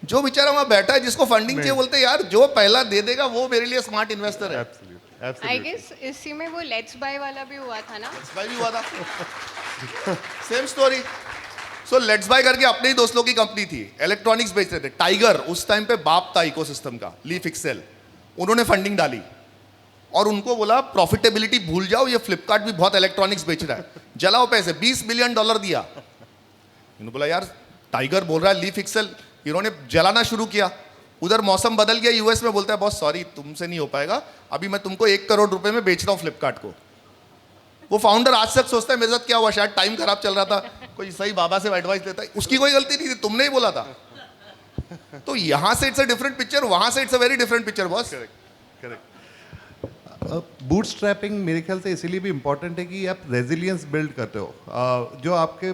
जो बेचारा वहाँ बैठा है जिसको फंडिंग चाहिए, बोलते हैं यार जो पहला दे देगा वो मेरे लिए स्मार्ट इन्वेस्टर है। आई गेस इसी में वो लेट्स बाय वाला भी हुआ था ना? लेट्स बाय भी हुआ था, same story. So let's buy करके अपने ही दोस्तों की कंपनी थी, इलेक्ट्रॉनिक्स बेच रहे थे। टाइगर उस टाइम पे बाप था इकोसिस्टम का, लीफ एक्सेल, उन्होंने फंडिंग डाली और उनको बोला प्रॉफिटेबिलिटी भूल जाओ, ये फ्लिपकार्ट भी बहुत इलेक्ट्रॉनिक्स बेच रहा है, जलाओ पैसे। $20 बिलियन दिया। इन्होंने बोला यार टाइगर बोल रहा है लीफ एक्सेल, इन्होंने जलाना शुरू किया। उधर मौसम बदल गया, यूएस में बोलता है बॉस सॉरी तुमसे नहीं हो पाएगा, अभी मैं तुमको 1 करोड़ रुपए में बेच रहा हूँ फ्लिपकार्ट को। वो फाउंडर आज तक सोचता है मेरे साथ क्या हुआ, शायद टाइम खराब चल रहा था, कोई सही बाबा से एडवाइस लेता है, उसकी कोई गलती नहीं थी, तुमने ही बोला था। तो यहां से इट्स अ डिफरेंट पिक्चर, वहां से it's a very different picture boss. Correct. Boot strapping मेरे ख्याल से इसीलिए भी इम्पॉर्टेंट है कि आप रेजिलियंस बिल्ड करते हो, जो आपके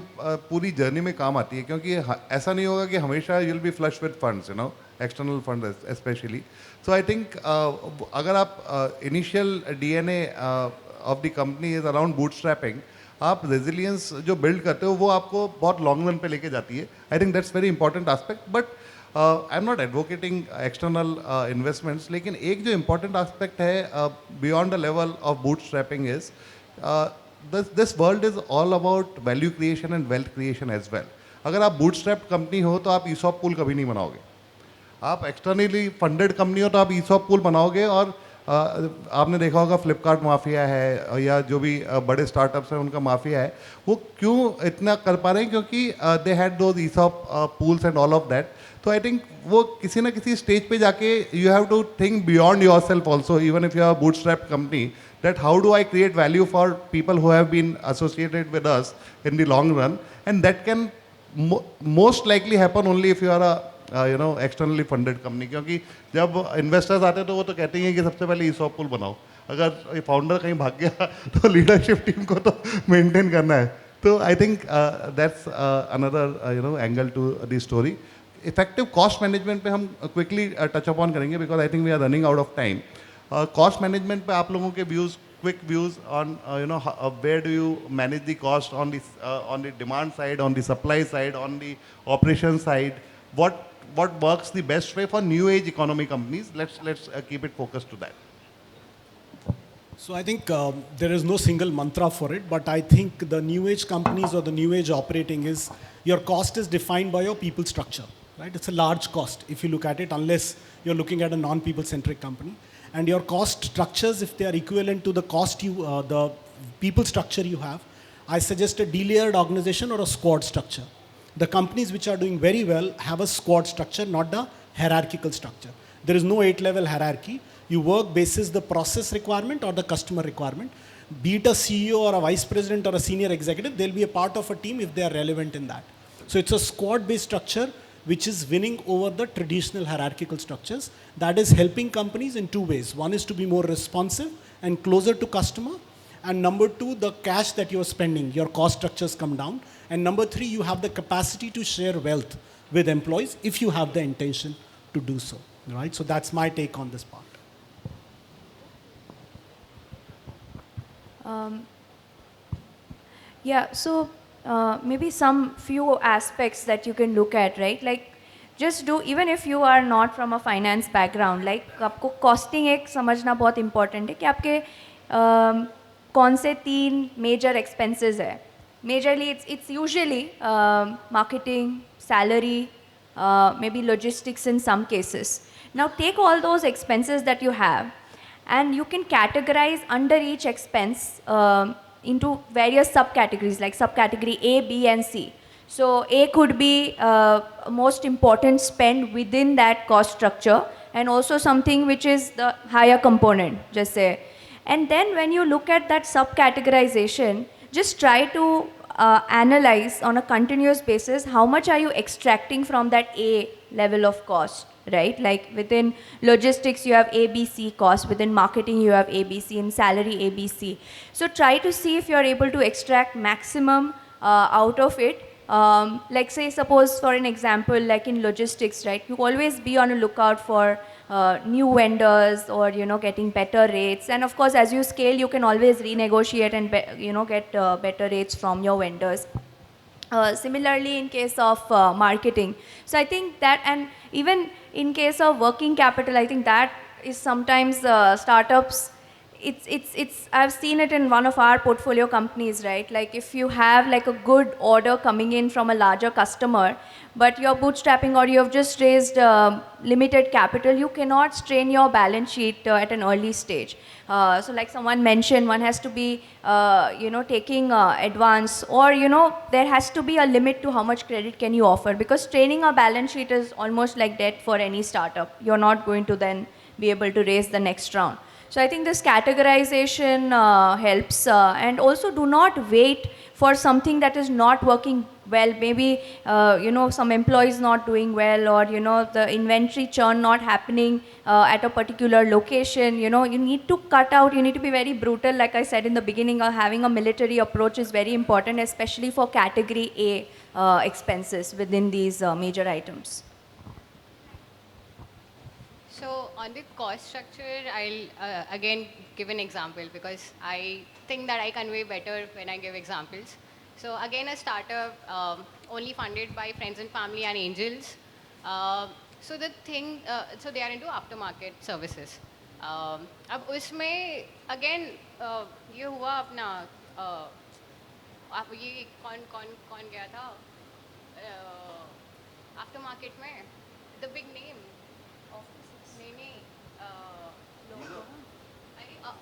पूरी जर्नी में काम आती है, क्योंकि ऐसा नहीं होगा कि हमेशा you will be flush with funds, you know, external fund specially. So I think अगर आप initial DNA of the company is around boot strapping, आप रेजिलियंस जो बिल्ड करते हो वो आपको बहुत लॉन्ग रन पे लेके जाती है। I think that's very important aspect. But I am not advocating external investments, लेकिन एक जो इम्पॉर्टेंट एस्पेक्ट है beyond the level of bootstrapping is this world is all about value creation and wealth creation as well. अगर आप boot strap company हो तो आप ESOP pool कभी नहीं बनाओगे। आप एक्सटर्नली फंडेड कंपनी हो तो आप ईसॉप पूल बनाओगे। और आपने देखा होगा फ्लिपकार्ट माफिया है या जो भी बड़े स्टार्टअप्स हैं उनका माफिया है, वो क्यों इतना कर पा रहे हैं? क्योंकि they had those ESOP pools and all of that. तो आई थिंक वो किसी ना किसी स्टेज पे जाके you have to think beyond yourself also, even if you are bootstrap company, that how do I create value for people who have been associated with us in the long run, and that can most likely happen only if you are you know externally funded company. क्योंकि जब investors आते हैं तो वो तो कहते हैं कि सबसे पहले ईसॉप पूल बनाओ, अगर फाउंडर कहीं भाग गया तो लीडरशिप टीम को तो मेंटेन करना है। तो I think that's another you know angle to the story. Effective cost management पे हम क्विकली टच अपॉन करेंगे because I think we are running out of time. Cost management पे आप लोगों के views, quick views on you know where do you manage the cost on the demand side, on the supply side, on the operation side, what works the best way for new age economy companies? Let's keep it focused to that. So I think there is no single mantra for it, but I think the new age companies or the new age operating is your cost is defined by your people structure, right? It's a large cost if you look at it, unless you're looking at a non-people centric company. And your cost structures, if they are equivalent to the cost the people structure you have, I suggest a delayered organization or a squad structure. The companies which are doing very well have a squad structure, not the hierarchical structure. There is no 8-level hierarchy. You work basis the process requirement or the customer requirement. Be it a CEO or a vice president or a senior executive, they'll be a part of a team if they are relevant in that. So it's a squad-based structure which is winning over the traditional hierarchical structures. That is helping companies in 2 ways. One is to be more responsive and closer to customer. And number 2, the cash that you are spending, your cost structures come down. And number 3, you have the capacity to share wealth with employees if you have the intention to do so. Right? So that's my take on this part. Yeah, so maybe some few aspects that you can look at, right? Like just do, even if you are not from a finance background, like आपको costing एक समझना बहुत important है कि आपके कौन से 3 major expenses है. Majorly it's usually marketing, salary, maybe logistics in some cases. Now take all those expenses that you have and you can categorize under each expense into various subcategories, like subcategory A, B and C. So A could be most important spend within that cost structure, and also something which is the higher component, just say. And then when you look at that subcategorization, just try to analyze on a continuous basis how much are you extracting from that A level of cost, right? Like within logistics you have ABC cost, within marketing you have ABC, in salary ABC. So try to see if you are able to extract maximum out of it. Like say suppose for an example, like in logistics, right, you always be on a lookout for new vendors or getting better rates, and of course as you scale you can always renegotiate and get better rates from your vendors. Similarly in case of marketing, so I think that, and even in case of working capital, I think that is sometimes startups, it's I've seen it in one of our portfolio companies, right? Like if you have like a good order coming in from a larger customer, but you're bootstrapping or you have just raised limited capital, you cannot strain your balance sheet at an early stage. So like someone mentioned, one has to be taking advance, or there has to be a limit to how much credit can you offer, because straining a balance sheet is almost like debt for any startup. You're not going to then be able to raise the next round. So I think this categorization helps, and also do not wait for something that is not working well. Maybe some employees not doing well, or the inventory churn not happening at a particular location. You need to cut out. You need to be very brutal. Like I said in the beginning, having a military approach is very important, especially for category A expenses within these major items. So on the cost structure, I'll again give an example because I think that I convey better when I give examples. So again, a startup only funded by friends and family and angels. So the thing, so they are into aftermarket services. अब उसमें again ये हुआ अपना आप ये कौन गया था aftermarket में the big name.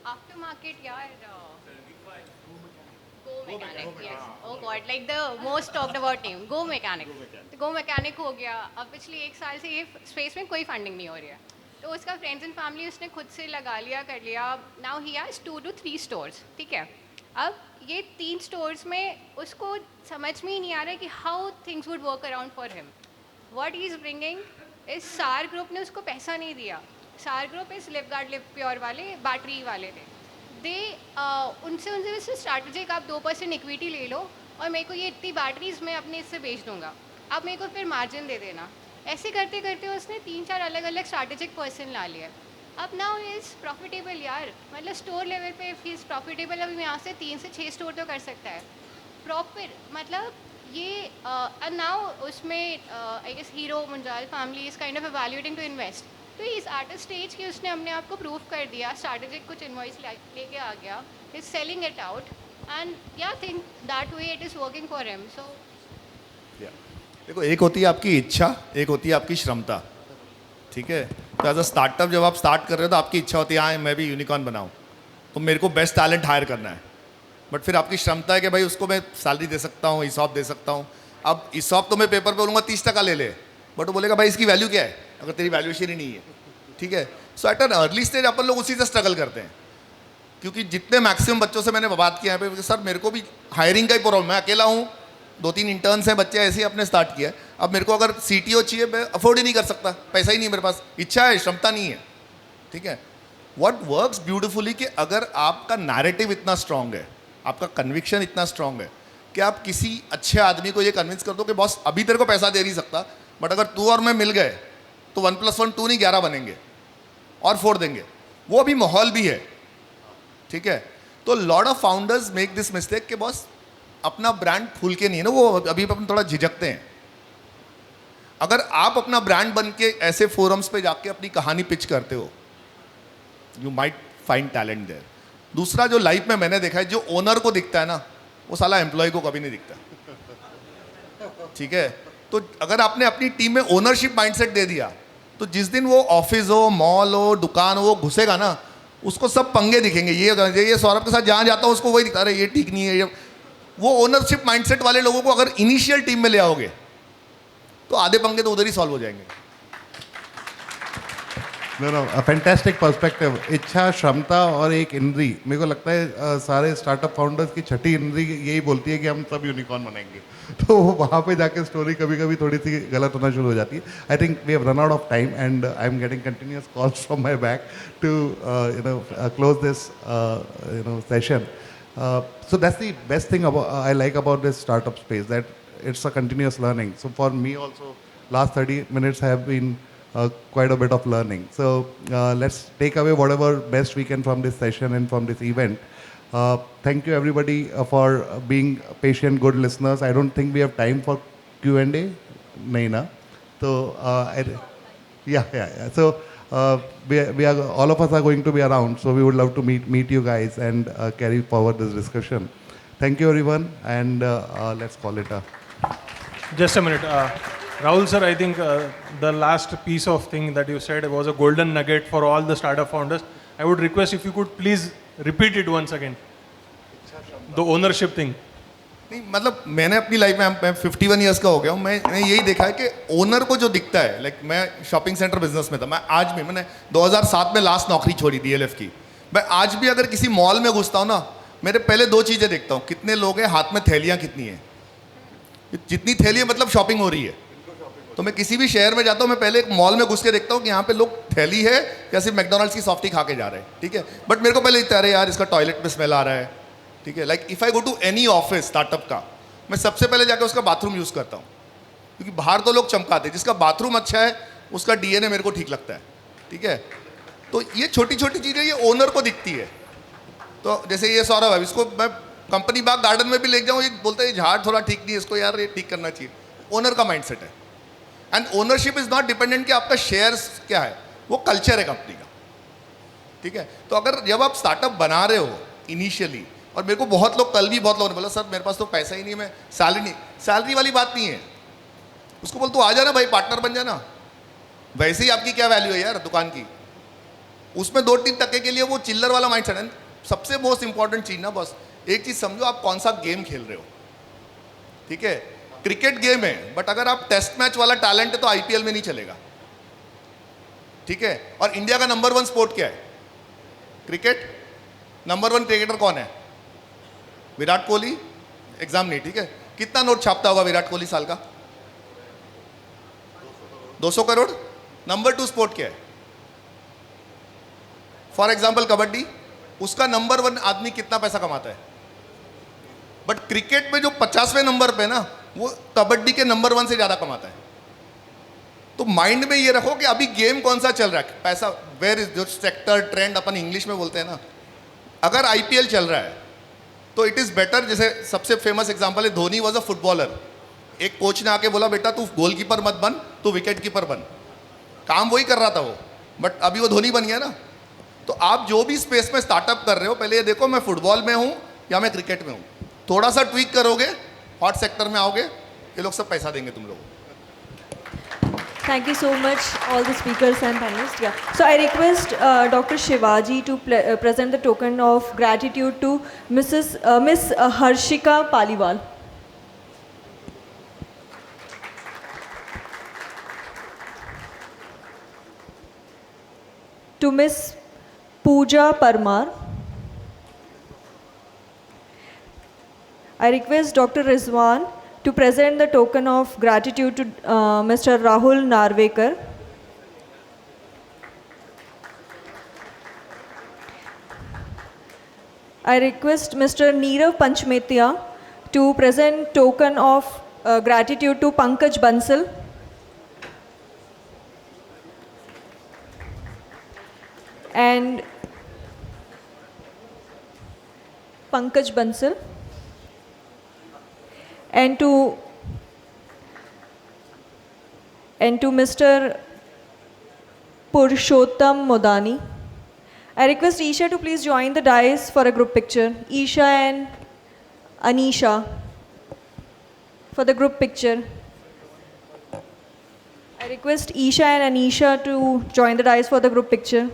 After market, yaar. Go mechanic, yes. Oh God, like the most talked about name. Go mechanic. तो go mechanic हो गया. अब पिछले 1 साल से ये स्पेस में कोई फंडिंग नहीं हो रही है. तो उसका फ्रेंड्स एंड फैमिली उसने खुद से लगा लिया, कर लिया. Now he has 2 to 3 stores. ठीक है. अब ये 3 stores में उसको समझ में ही नहीं आ रहा है कि how things would work around for him. What he is bringing is SAR group ने उसको पैसा नहीं दिया. SAR group is live guard live pure वाले बैटरी वाले थे. उनसे स्ट्रैटेजिक आप 2% इक्विटी ले लो और मेरे को ये इतनी बैटरीज मैं अपने इससे बेच दूंगा, आप मेरे को फिर मार्जिन दे देना. ऐसे करते करते उसने 3-4 अलग अलग स्ट्रैटेजिक पर्सन ला लिए. अब नाउ इज़ प्रॉफिटेबल यार, मतलब स्टोर लेवल पे इज़ प्रॉफिटेबल. अभी यहाँ से 3 से 6 स्टोर तो कर सकता है प्रॉपर. मतलब ये नाउ उसमें I guess Hero Munjal family is kind of evaluating to invest. तो इस आर्ट स्टेज की उसने अपने आप को प्रूव कर दिया, स्ट्रैटेजिक कुछ इनवॉइस लेके आ गया, is selling it out, and या think that way it is working for him. So देखो, एक होती है आपकी इच्छा, एक होती है आपकी क्षमता. ठीक है, तो एज अ स्टार्टअप जब आप स्टार्ट कर रहे हो तो आपकी इच्छा होती है हाँ मैं भी यूनिकॉर्न बनाऊँ, तो मेरे को बेस्ट टैलेंट हायर करना है. बट फिर आपकी क्षमता है कि भाई उसको मैं सैलरी दे सकता हूँ, ईसॉप दे सकता हूँ. अब ईसॉप तो मैं पेपर पे बोलूँगा 30% ले ले, बट वो बोलेगा भाई इसकी वैल्यू क्या है अगर तेरी वैल्यूएशन ही नहीं है. ठीक है, सो एट एन अर्ली स्टेज अपन लोग उसी से स्ट्रगल करते हैं, क्योंकि जितने मैक्सिमम बच्चों से मैंने बात किया है, सर मेरे को भी हायरिंग का ही प्रॉब्लम, मैं अकेला हूँ, 2-3 इंटर्न्स हैं, बच्चे ऐसे ही अपने स्टार्ट किया है. अब मेरे को अगर CTO चाहिए, मैं अफोर्ड ही नहीं कर सकता, पैसा ही नहीं मेरे पास, इच्छा है क्षमता नहीं है. ठीक है, व्हाट वर्क्स ब्यूटिफुली कि अगर आपका नैरेटिव इतना स्ट्रांग है, आपका कन्विक्शन इतना स्ट्रांग है कि आप किसी अच्छे आदमी को ये कन्विंस कर दो कि बॉस अभी तेरे को पैसा दे नहीं सकता, बट अगर तू और मैं मिल गए तो 1+1 2 नहीं 11 बनेंगे और 4 देंगे. वो अभी माहौल भी है. ठीक है, तो lot of founders make this mistake कि बॉस अपना ब्रांड फूल के नहीं है ना, वो अभी अपन थोड़ा झिझकते हैं. अगर आप अपना ब्रांड बन के ऐसे फोरम्स पे जाके अपनी कहानी पिच करते हो, you might find talent there. दूसरा जो लाइफ में मैंने देखा है, जो ओनर को दिखता है ना वो साला एम्प्लॉय को कभी नहीं दिखता. ठीक है, तो अगर आपने अपनी टीम में ओनरशिप माइंडसेट दे दिया तो जिस दिन वो ऑफिस हो, मॉल हो, दुकान हो, वो घुसेगा ना, उसको सब पंगे दिखेंगे. ये सौरभ के साथ जहाँ जाता हूँ उसको वही दिखता है, ये ठीक नहीं है. वो ओनरशिप माइंडसेट वाले लोगों को अगर इनिशियल टीम में ले आओगे तो आधे पंगे तो उधर ही सॉल्व हो जाएंगे. No, a fantastic perspective. इच्छा, क्षमता और एक इंद्री, मेरे को लगता है सारे स्टार्टअप फाउंडर्स की छठी इंद्री यही बोलती है कि हम सब यूनिकॉर्न बनेंगे. तो वहाँ पे जाके स्टोरी कभी-कभी थोड़ी सी गलत होना शुरू हो जाती है. I think we have run out of time and I'm getting continuous calls from my back to close this session. So that's the best thing I like about this startup space, that it's a continuous learning. So for me also, last 30 minutes have been quite a bit of learning. So let's take away whatever best we can from this session and from this event. Thank you everybody for being patient, good listeners. I don't think we have time for Q&A. Nahi na. So yeah. So we are, all of us are going to be around. So we would love to meet you guys and carry forward this discussion. Thank you everyone, and let's call it a. Just a minute. Rahul sir, I think the last piece of thing that you said was a golden nugget for all the startup founders. I would request if you could please repeat it once again. The ownership thing. नहीं मतलब मैंने अपनी life में, मैं 51 years का हो गया हूँ, मैंने यही देखा है कि ओनर को जो दिखता है, लाइक मैं शॉपिंग सेंटर बिजनेस में था, मैं आज भी, मैंने 2007 में लास्ट नौकरी छोड़ी DLF की, मैं आज भी अगर किसी मॉल में घुसता हूँ ना, मेरे पहले दो चीज़ें देखता हूँ, कितने लोग हैं, हाथ में थैलियाँ कितनी हैं, जितनी थैली है मतलब शॉपिंग हो रही है. तो मैं किसी भी शहर में जाता हूँ, मैं पहले एक मॉल में घुस के देखता हूँ कि यहाँ पे लोग थैली है या सिर्फ मैकडोनल्ड्स की सॉफ्टी खा के जा रहे हैं, ठीक है. बट मेरे को पहले इतना, अरे यार इसका टॉयलेट में स्मेल आ रहा है, ठीक है. Like if I go to any office startup का, मैं सबसे पहले जाकर उसका बाथरूम यूज़ करता हूँ, क्योंकि बाहर तो लोग चमकाते हैं, जिसका बाथरूम अच्छा है उसका DNA मेरे को ठीक लगता है, ठीक है. तो ये छोटी छोटी चीज़ें ये ओनर को दिखती है. तो जैसे ये सौरभ है, इसको मैं कंपनी बाग गार्डन में भी ले जाऊँ, ये बोलता है ये झाड़ थोड़ा ठीक नहीं है, इसको यार ये ठीक करना चाहिए. ओनर का माइंडसेट है. And ownership is not dependent कि आपका शेयर्स क्या है, वो कल्चर है कंपनी का, ठीक है. तो अगर जब आप स्टार्टअप बना रहे हो इनिशियली, और मेरे को बहुत लोग, कल भी बहुत लोगों ने बोला सर मेरे पास तो पैसा ही नहीं है, मैं सैलरी नहीं, सैलरी वाली बात नहीं है. उसको बोल तू आ जाना भाई, पार्टनर बन जाना, वैसे ही आपकी क्या वैल्यू है यार दुकान की. उसमें 2-3 टके के लिए वो चिल्लर वाला माइंडसेट है. सबसे मोस्ट इंपॉर्टेंट चीज ना, बस एक चीज समझो, आप कौन सा गेम खेल रहे हो, ठीक है. क्रिकेट गेम है, बट अगर आप टेस्ट मैच वाला टैलेंट है तो IPL में नहीं चलेगा, ठीक है. और इंडिया का नंबर 1 स्पोर्ट क्या है? क्रिकेट. नंबर 1 क्रिकेटर कौन है? विराट कोहली. एग्जाम नहीं, ठीक है. कितना नोट छापता होगा विराट कोहली साल का? 200 करोड़. नंबर 2 स्पोर्ट क्या है? For example kabaddi. उसका नंबर 1 आदमी कितना पैसा कमाता है? बट क्रिकेट में जो 50वें नंबर पे ना, वो कबड्डी के नंबर 1 से ज्यादा कमाता है. तो माइंड में ये रखो कि अभी गेम कौन सा चल रहा है, पैसा वेयर इज जो सेक्टर ट्रेंड अपन इंग्लिश में बोलते हैं ना. अगर IPL चल रहा है तो इट इज बेटर. जैसे सबसे फेमस एग्जांपल है, धोनी वाज अ फुटबॉलर. एक कोच ने आके बोला बेटा तू गोलकीपर मत बन, तू विकेट कीपर बन. काम वही कर रहा था वो, बट अभी वो धोनी बन गया ना. तो आप जो भी स्पेस में स्टार्टअप कर रहे हो, पहले ये देखो मैं फुटबॉल में हूँ या मैं क्रिकेट में हूँ. थोड़ा सा ट्वीक करोगे, हॉट सेक्टर में आओगे, ये लोग सब पैसा देंगे तुम लोगों को. Thank you so much, all the speakers and panelists. Yeah. So I request Dr. Shivaji to present the token of gratitude to Miss Harshika Paliwal. To Miss Pooja Parmar. I request Dr. Rizwan to present the token of gratitude to Mr. Rahul Narvekar. I request Mr. Neerav Panchmetya to present token of gratitude to Pankaj Bansal. And Pankaj Bansal. And to Mr. Purushottam Modani. I request Isha to please join the dais for a group picture. Isha and Anisha for the group picture. I request Isha and Anisha to join the dais for the group picture.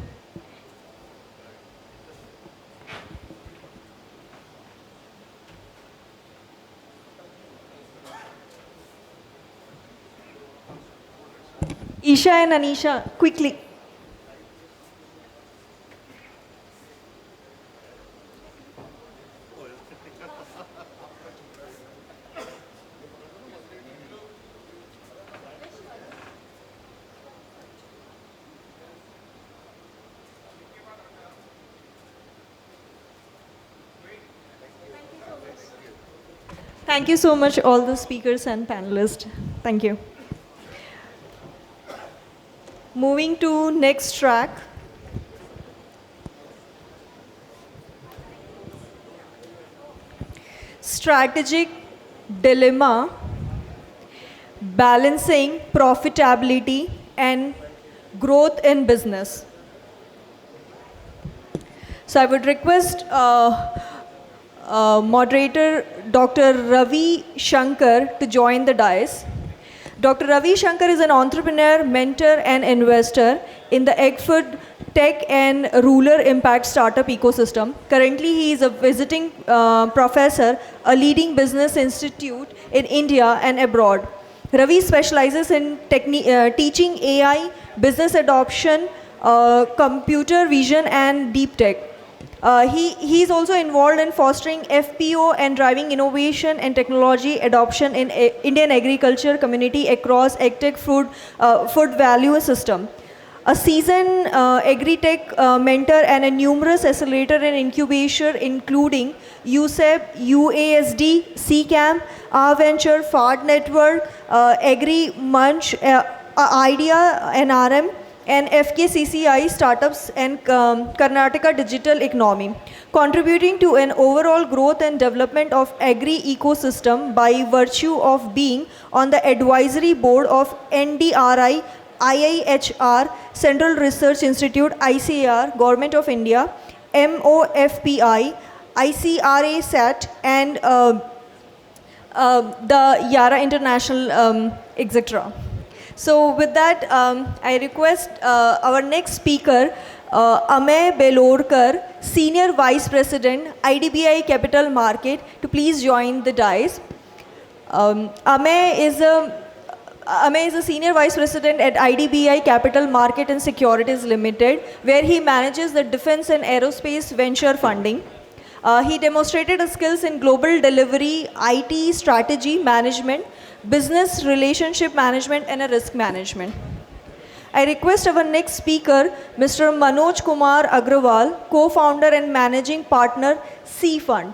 Isha and Anisha, quickly. Thank you so much, all the speakers and panelists. Thank you. Moving to next track. Strategic dilemma, balancing profitability and growth in business. So I would request moderator Dr. Ravi Shankar to join the dais. Dr. Ravi Shankar is an entrepreneur, mentor and investor in the egg food tech and rural impact startup ecosystem. Currently, he is a visiting professor, a leading business institute in India and abroad. Ravi specializes in teaching AI, business adoption, computer vision and deep tech. He is also involved in fostering FPO and driving innovation and technology adoption in Indian agriculture community across agtech food value system. A seasoned agri-tech mentor and a numerous accelerator and incubator including USEP, UASD, CCAM, Venture, FARD Network, Agri Munch, IDEA, NRM, and FKCCI startups and Karnataka digital economy, contributing to an overall growth and development of agri ecosystem by virtue of being on the advisory board of NDRI, IIHR, Central Research Institute, ICAR, Government of India, MOFPI, ICRA SAT, and the Yara International, etc. So with that, I request our next speaker, Amey Belorkar, Senior Vice President, IDBI Capital Market, to please join the dais. Amey is a Senior Vice President at IDBI Capital Market and Securities Limited, where he manages the defense and aerospace venture funding. He demonstrated his skills in global delivery, IT, strategy management, business relationship management, and risk management. I request our next speaker, Mr. Manoj Kumar Agrawal, co-founder and managing partner, C Fund.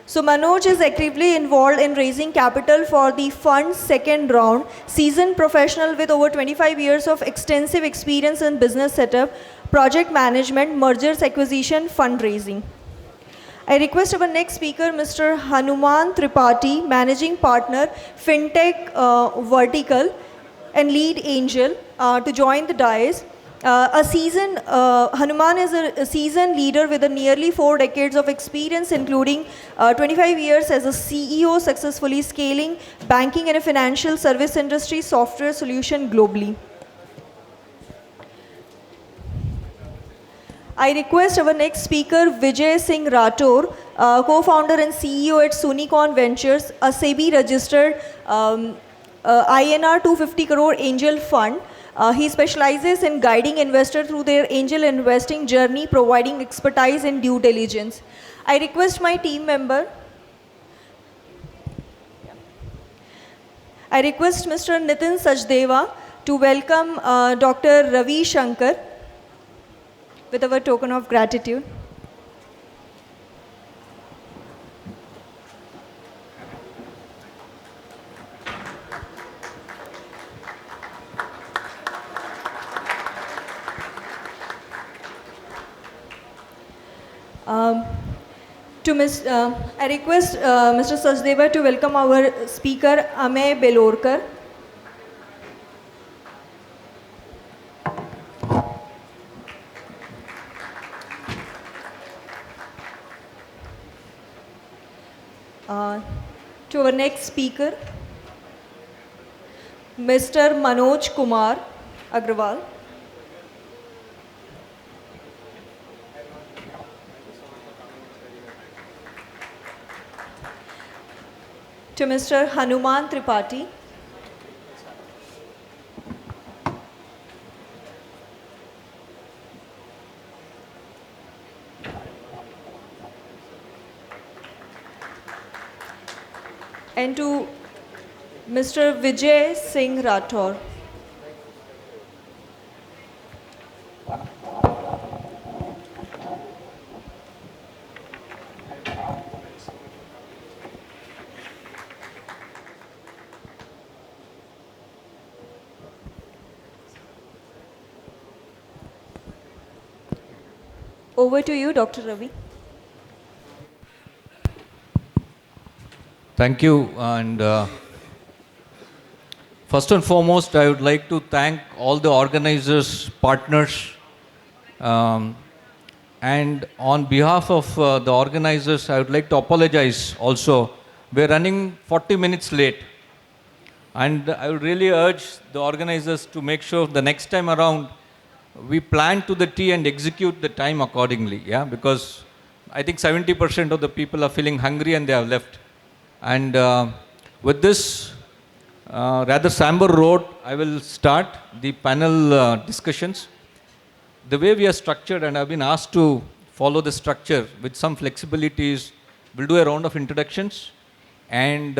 So Manoj is actively involved in raising capital for the fund's second round, seasoned professional with over 25 years of extensive experience in business setup, project management, mergers, acquisition, fundraising. I request our next speaker, Mr. Hanuman Tripathi, Managing Partner, FinTech Vertical and Lead Angel, to join the dais. Hanuman is a seasoned leader with nearly 4 decades of experience, including 25 years as a CEO, successfully scaling banking and financial service industry software solution globally. I request our next speaker, Vijay Singh Rathore, co-founder and CEO at Sunicon Ventures, a SEBI-registered INR 250 crore angel fund. He specializes in guiding investors through their angel investing journey, providing expertise in due diligence. I request my team member. I request Mr. Nitin Sachdeva to welcome Dr. Ravi Shankar with our token of gratitude. I request Mr. Sachdeva to welcome our speaker, Amey Belorkar. To our next speaker, Mr. Manoj Kumar Agrawal. To Mr. Hanuman Tripathi. And to Mr. Vijay Singh Rathore. Over to you, Dr. Ravi. Thank you. And first and foremost, I would like to thank all the organizers, partners, um, and on behalf of the organizers, I would like to apologize also. We're running 40 minutes late. And I would really urge the organizers to make sure the next time around we plan to the T and execute the time accordingly. Yeah, because I think 70% of the people are feeling hungry and they have left. And with this rather somber road, I will start the panel discussions. The way we are structured, and I've been asked to follow the structure with some flexibilities, we'll do a round of introductions. And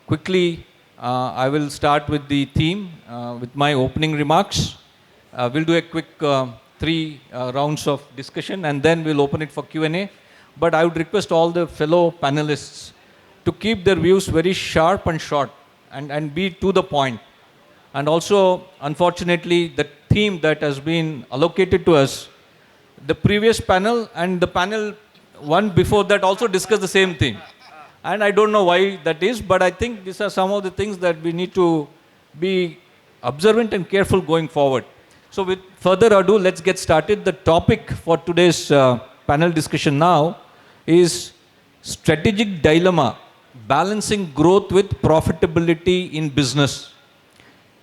quickly, I will start with the theme, with my opening remarks. We'll do a quick 3 rounds of discussion, and then we'll open it for Q&A. But I would request all the fellow panelists to keep their views very sharp and short, and be to the point. And also, unfortunately, the theme that has been allocated to us, the previous panel and the panel one before that also discussed the same thing. And I don't know why that is, but I think these are some of the things that we need to be observant and careful going forward. So with further ado, let's get started. The topic for today's panel discussion now is strategic dilemma, balancing growth with profitability in business.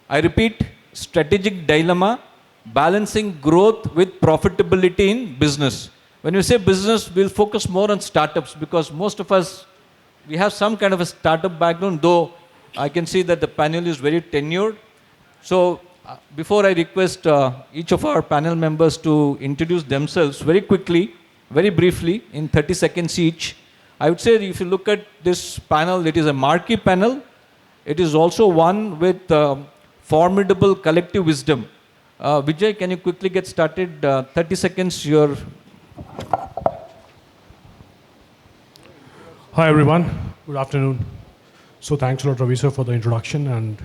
I repeat, strategic dilemma, balancing growth with profitability in business. When we say business, we'll focus more on startups because most of us, we have some kind of a startup background, though I can see that the panel is very tenured. So before I request each of our panel members to introduce themselves very quickly, very briefly, in 30 seconds each, I would say if you look at this panel, it is a marquee panel. It is also one with formidable collective wisdom. Vijay, can you quickly get started? 30 seconds, your... Hi everyone, good afternoon. So thanks a lot Ravi sir for the introduction, and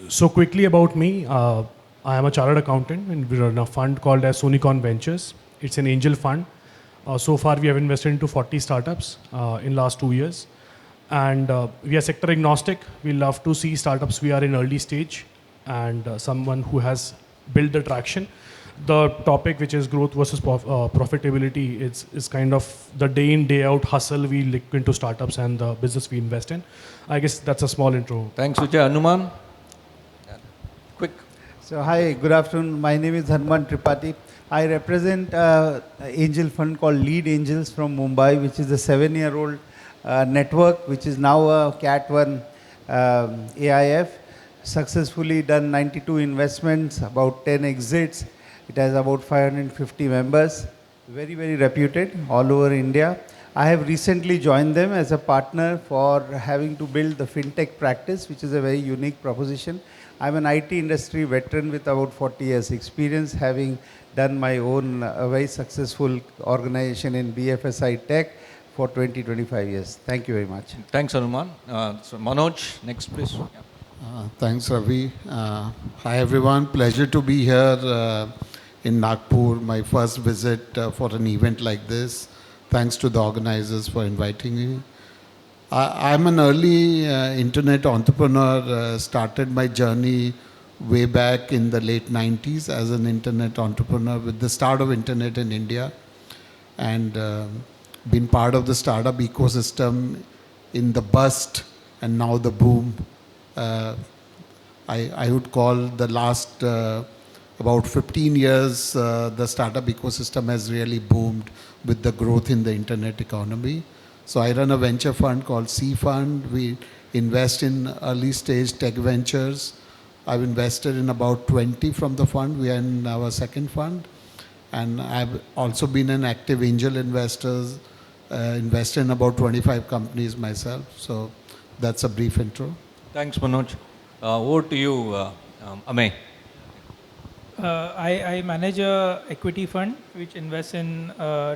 so quickly about me, I am a chartered accountant and we run a fund called as Sonicon Ventures. It's an angel fund. So far we have invested into 40 startups in last 2 years, and we are sector agnostic. We love to see startups we are in early stage and someone who has built the traction. The topic, which is growth versus profitability, is kind of the day in, day out hustle we look into startups and the business we invest in. I guess that's a small intro. Thanks, Vijay. Hanuman? Quick. So, hi, good afternoon. My name is Hanuman Tripathi. I represent angel fund called Lead Angels from Mumbai, which is a 7-year-old network, which is now a Cat1 AIF. Successfully done 92 investments, about 10 exits. It has about 550 members, very, very reputed all over India. I have recently joined them as a partner for having to build the fintech practice, which is a very unique proposition. I'm an IT industry veteran with about 40 years experience, having done my own very successful organization in BFSI tech for 20-25 years. Thank you very much. Thanks, Hanuman. So Manoj, next please. Thanks, Ravi. Hi, everyone. Pleasure to be here in Nagpur, my first visit for an event like this. Thanks to the organizers for inviting me. I'm an early internet entrepreneur, started my journey way back in the late 90s as an internet entrepreneur with the start of internet in India, and been part of the startup ecosystem in the bust and now the boom. I would call the last about 15 years, the startup ecosystem has really boomed with the growth in the internet economy. So I run a venture fund called C Fund. We invest in early stage tech ventures. I've invested in about 20 from the fund. We are in our second fund. And I've also been an active angel investor, invested in about 25 companies myself. So that's a brief intro. Thanks, Manoj. Over to you, Amey. I manage a equity fund which invests in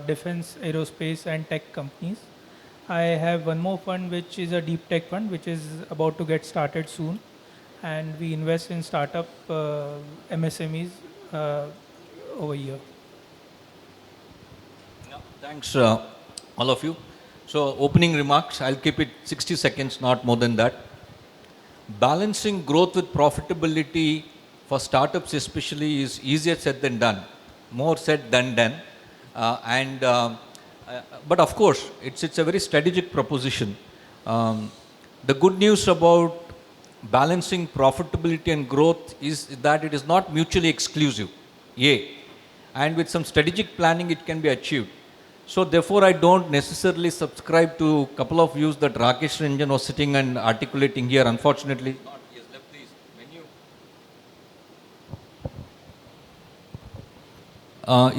defense, aerospace and tech companies. I have one more fund which is a deep tech fund which is about to get started soon, and we invest in startup MSMEs over here. Thanks, all of you. So, opening remarks, I'll keep it 60 seconds, not more than that. Balancing growth with profitability for startups especially is easier said than done. More said than done. But of course, it's a very strategic proposition. The good news about balancing profitability and growth is that it is not mutually exclusive. And with some strategic planning, it can be achieved. So therefore, I don't necessarily subscribe to a couple of views that Rakesh Ranjan was sitting and articulating here. Unfortunately, he has left this menu.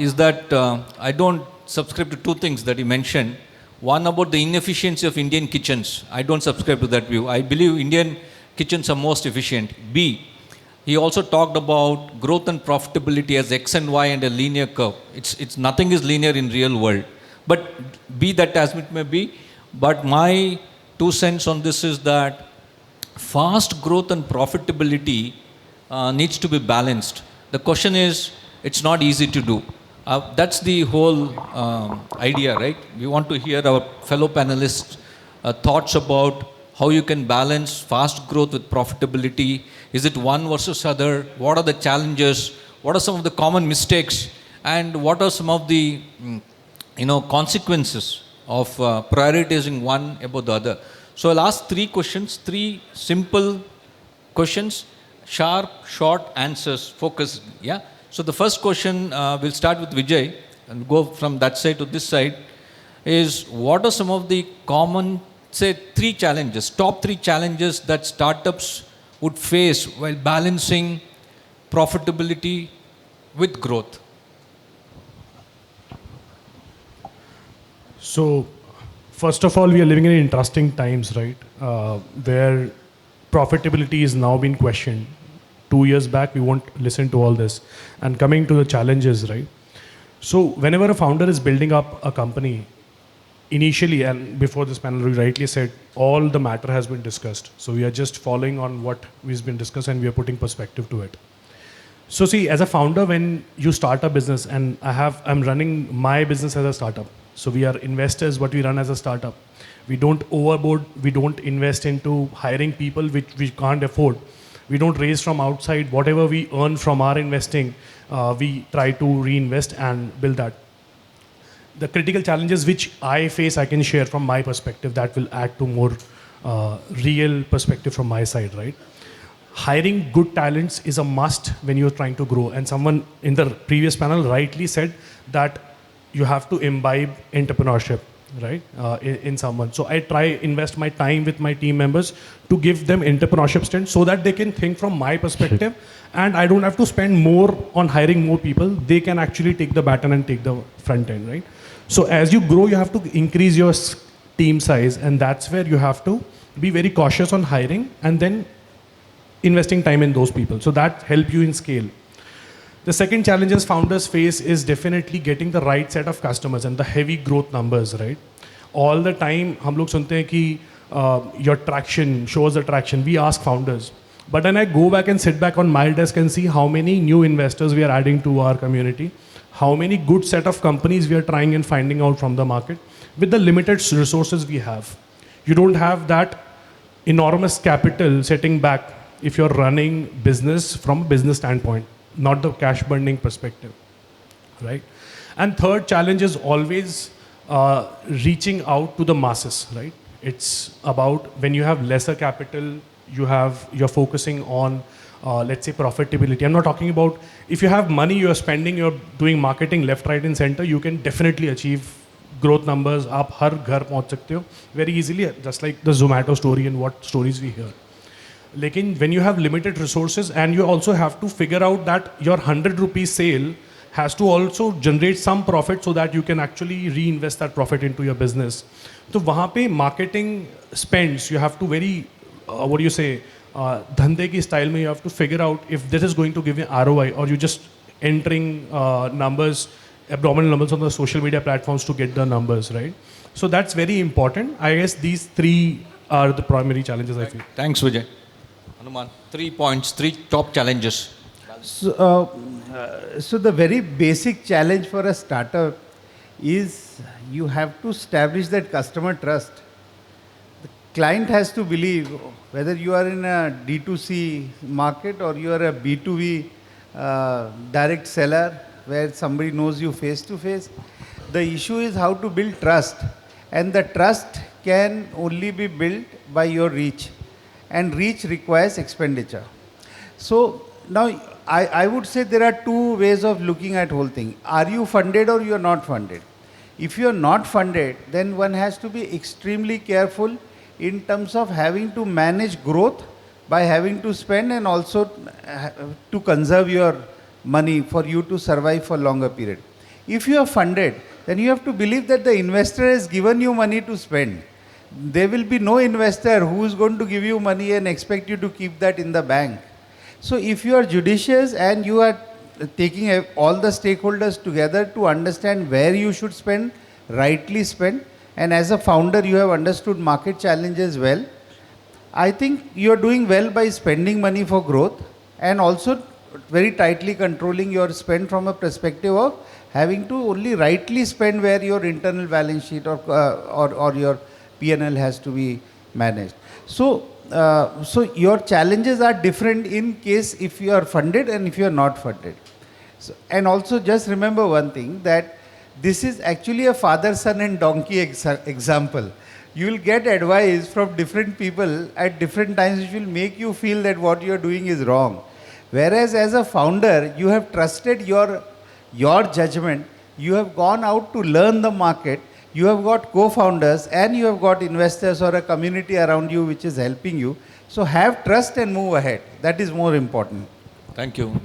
Is that I don't subscribe to two things that he mentioned. One about the inefficiency of Indian kitchens. I don't subscribe to that view. I believe Indian kitchens are most efficient. B, he also talked about growth and profitability as X and Y and a linear curve. It's nothing is linear in real world. But be that as it may be, but my 2 cents on this is that fast growth and profitability needs to be balanced. The question is, it's not easy to do. That's the whole idea, right? We want to hear our fellow panelists' thoughts about how you can balance fast growth with profitability. Is it one versus other? What are the challenges? What are some of the common mistakes? And what are some of the consequences of prioritizing one above the other? So I'll ask 3 questions, 3 simple questions, sharp, short answers, focused. Yeah. So the first question, we'll start with Vijay and go from that side to this side, is what are some of the common, say, 3 challenges, top 3 challenges that startups would face while balancing profitability with growth? So, first of all, we are living in interesting times, right? Where profitability is now being questioned. 2 years back, we won't listen to all this. And coming to the challenges, right? So, whenever a founder is building up a company, initially, and before this panel, we rightly said, all the matter has been discussed. So, we are just following on what has been discussed and we are putting perspective to it. So see, as a founder, when you start a business, and I'm running my business as a startup. So we are investors, but we run as a startup. We don't overboard, we don't invest into hiring people which we can't afford. We don't raise from outside. Whatever we earn from our investing, we try to reinvest and build that. The critical challenges which I face, I can share from my perspective that will add to more real perspective from my side, right? Hiring good talents is a must when you're trying to grow. And someone in the previous panel rightly said that you have to imbibe entrepreneurship, right, in someone. So I try invest my time with my team members to give them entrepreneurship stint so that they can think from my perspective and I don't have to spend more on hiring more people. They can actually take the baton and take the front end, right? So as you grow, you have to increase your team size, and that's where you have to be very cautious on hiring and then investing time in those people. So that helps you in scale. The second challenges founders face is definitely getting the right set of customers and the heavy growth numbers, right? All the time, हम लोग सुनते हैं कि your traction shows the traction. We ask founders. But when I go back and sit back on my desk and see how many new investors we are adding to our community, how many good set of companies we are trying and finding out from the market with the limited resources we have. You don't have that enormous capital sitting back if you're running business from a business standpoint, not the cash burning perspective, right? And third challenge is always reaching out to the masses, right? It's about when you have lesser capital, you're focusing on, let's say, profitability. I'm not talking about if you have money you're spending, you're doing marketing left, right, and center, you can definitely achieve growth numbers. आप हर घर पहुंच सकते हो very easily, just like the Zomato story and what stories we hear. Lekin when you have limited resources and you also have to figure out that your 100 rupees sale has to also generate some profit so that you can actually reinvest that profit into your business. So वहाँ पे marketing spends, you have to very, what do you say, धंधे की style में you have to figure out if this is going to give you ROI or you just entering numbers, abdominal numbers on the social media platforms to get the numbers, right? So that's very important. I guess these 3 are the primary challenges I feel. Thanks, Vijay. Hanuman, 3 points, 3 top challenges. So the very basic challenge for a startup is you have to establish that customer trust. The client has to believe, whether you are in a D2C market or you are a B2B direct seller where somebody knows you face to face. The issue is how to build trust, and the trust can only be built by your reach, and reach requires expenditure. So now I would say there are two ways of looking at whole thing. Are you funded or you are not funded? If you are not funded, then one has to be extremely careful in terms of having to manage growth by having to spend, and also to conserve your money for you to survive for longer period. If you are funded, then you have to believe that the investor has given you money to spend. There will be no investor who is going to give you money and expect you to keep that in the bank. So if you are judicious and you are taking all the stakeholders together to understand where you should spend, rightly spend, and as a founder you have understood market challenges well, I think you are doing well by spending money for growth, and also very tightly controlling your spend from a perspective of having to only rightly spend where your internal balance sheet or your P&L has to be managed. So your challenges are different in case if you are funded and if you are not funded. So, and also just remember one thing, that this is actually a father, son and donkey example. You will get advice from different people at different times which will make you feel that what you are doing is wrong. Whereas as a founder, you have trusted your judgment, you have gone out to learn the market, you have got co-founders and you have got investors or a community around you which is helping you. So have trust and move ahead. That is more important. Thank you.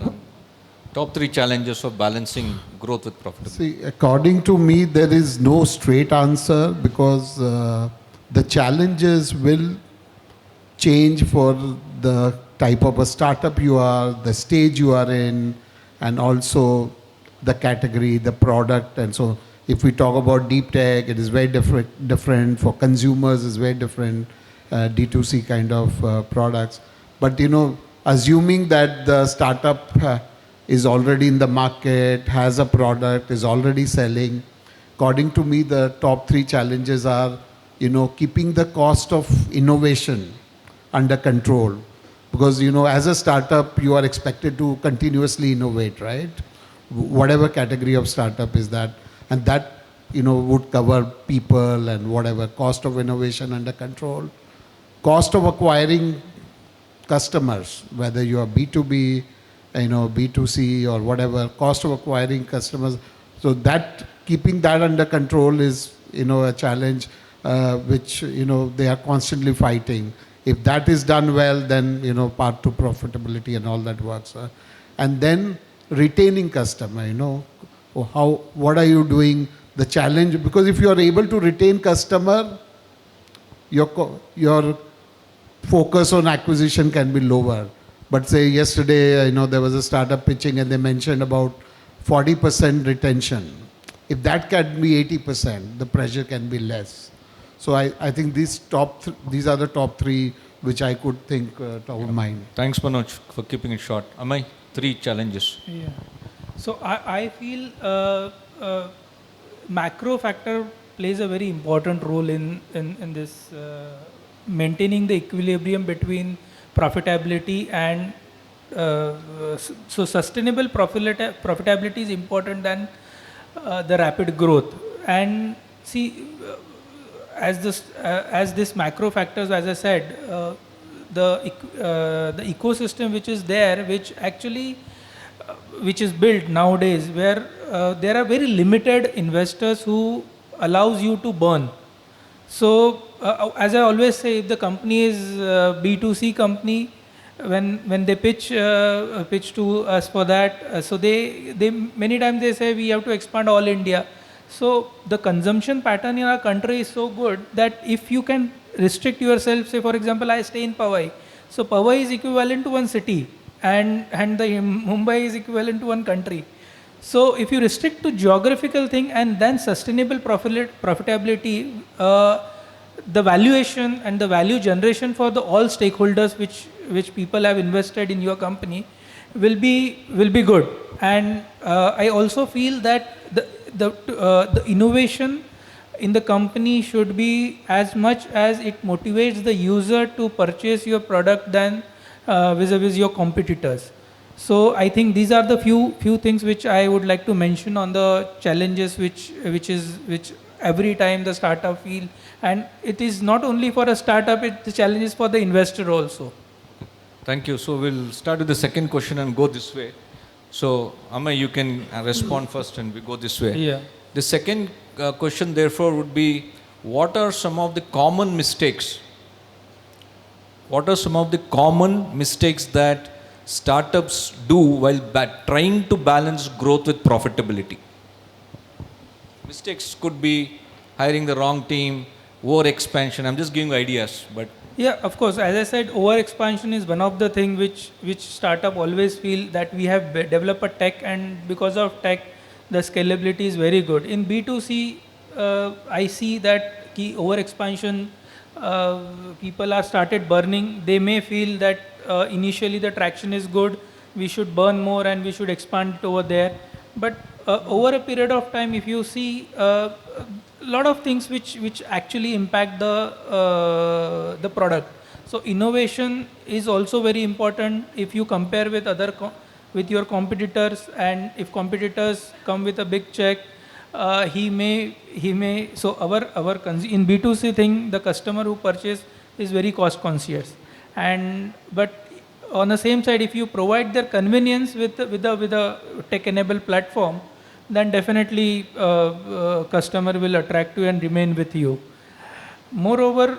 Top 3 challenges of balancing growth with profitability. See, according to me, there is no straight answer, because the challenges will change for the type of a startup you are, the stage you are in, and also the category, the product. And so if we talk about deep tech, it is very different. For consumers, it's very different, D2C kind of products. But, assuming that the startup is already in the market, has a product, is already selling, according to me, the top 3 challenges are, keeping the cost of innovation under control. Because, as a startup, you are expected to continuously innovate, right? Whatever category of startup is that. And that, would cover people and whatever. Cost of innovation under control. Cost of acquiring customers, whether you are B2B, B2C or whatever. Cost of acquiring customers. So that, keeping that under control is, a challenge which, they are constantly fighting. If that is done well, then, path to profitability and all that works. And then retaining customer, what are you doing? The challenge, because if you are able to retain customer, your focus on acquisition can be lower. But say yesterday, there was a startup pitching and they mentioned about 40% retention. If that can be 80%, the pressure can be less. So I think these are the top 3 which I could think top of mind. Thanks, Manoj, for keeping it short. Amay, 3 challenges. Yeah. So I feel macro factor plays a very important role in this maintaining the equilibrium between profitability and so sustainable profitability is important than the rapid growth. And see, as this macro factors, as I said, the ecosystem which is there, which actually which is built nowadays, where there are very limited investors who allows you to burn. So as I always say, if the company is B2C company, when they pitch to us for that, so they many times they say we have to expand all India. So the consumption pattern in our country is so good that if you can restrict yourself, say for example, I stay in Powai. So Powai is equivalent to one city, and the Mumbai is equivalent to one country. So if you restrict to geographical thing and then sustainable profitability, the valuation and the value generation for all stakeholders which people have invested in your company will be good. And I also feel that the innovation in the company should be as much as it motivates the user to purchase your product than vis-a-vis your competitors. So I think these are the few things which I would like to mention on the challenges which every time the startup feel, and it is not only for a startup, the challenge is for the investor also. Thank you. So we'll start with the second question and go this way. So Amay, you can respond first and we go this way. Yeah. The second question therefore would be, what are some of the common mistakes? What are some of the common mistakes that startups do while trying to balance growth with profitability? Mistakes could be hiring the wrong team, over expansion. I'm just giving ideas, but Yeah, of course. As I said, over expansion is one of the things which startup always feel that we have developed a tech, and because of tech, the scalability is very good. In B2C, I see that over expansion, people are started burning. They may feel that initially the traction is good, we should burn more and we should expand it over there. But over a period of time, if you see a lot of things which actually impact the product. So innovation is also very important. If you compare with with your competitors, and if competitors come with a big check, he may. So in B2C thing, the customer who purchase is very cost conscious, but on the same side, if you provide their convenience with a tech-enabled platform, then definitely customer will attract you and remain with you. Moreover,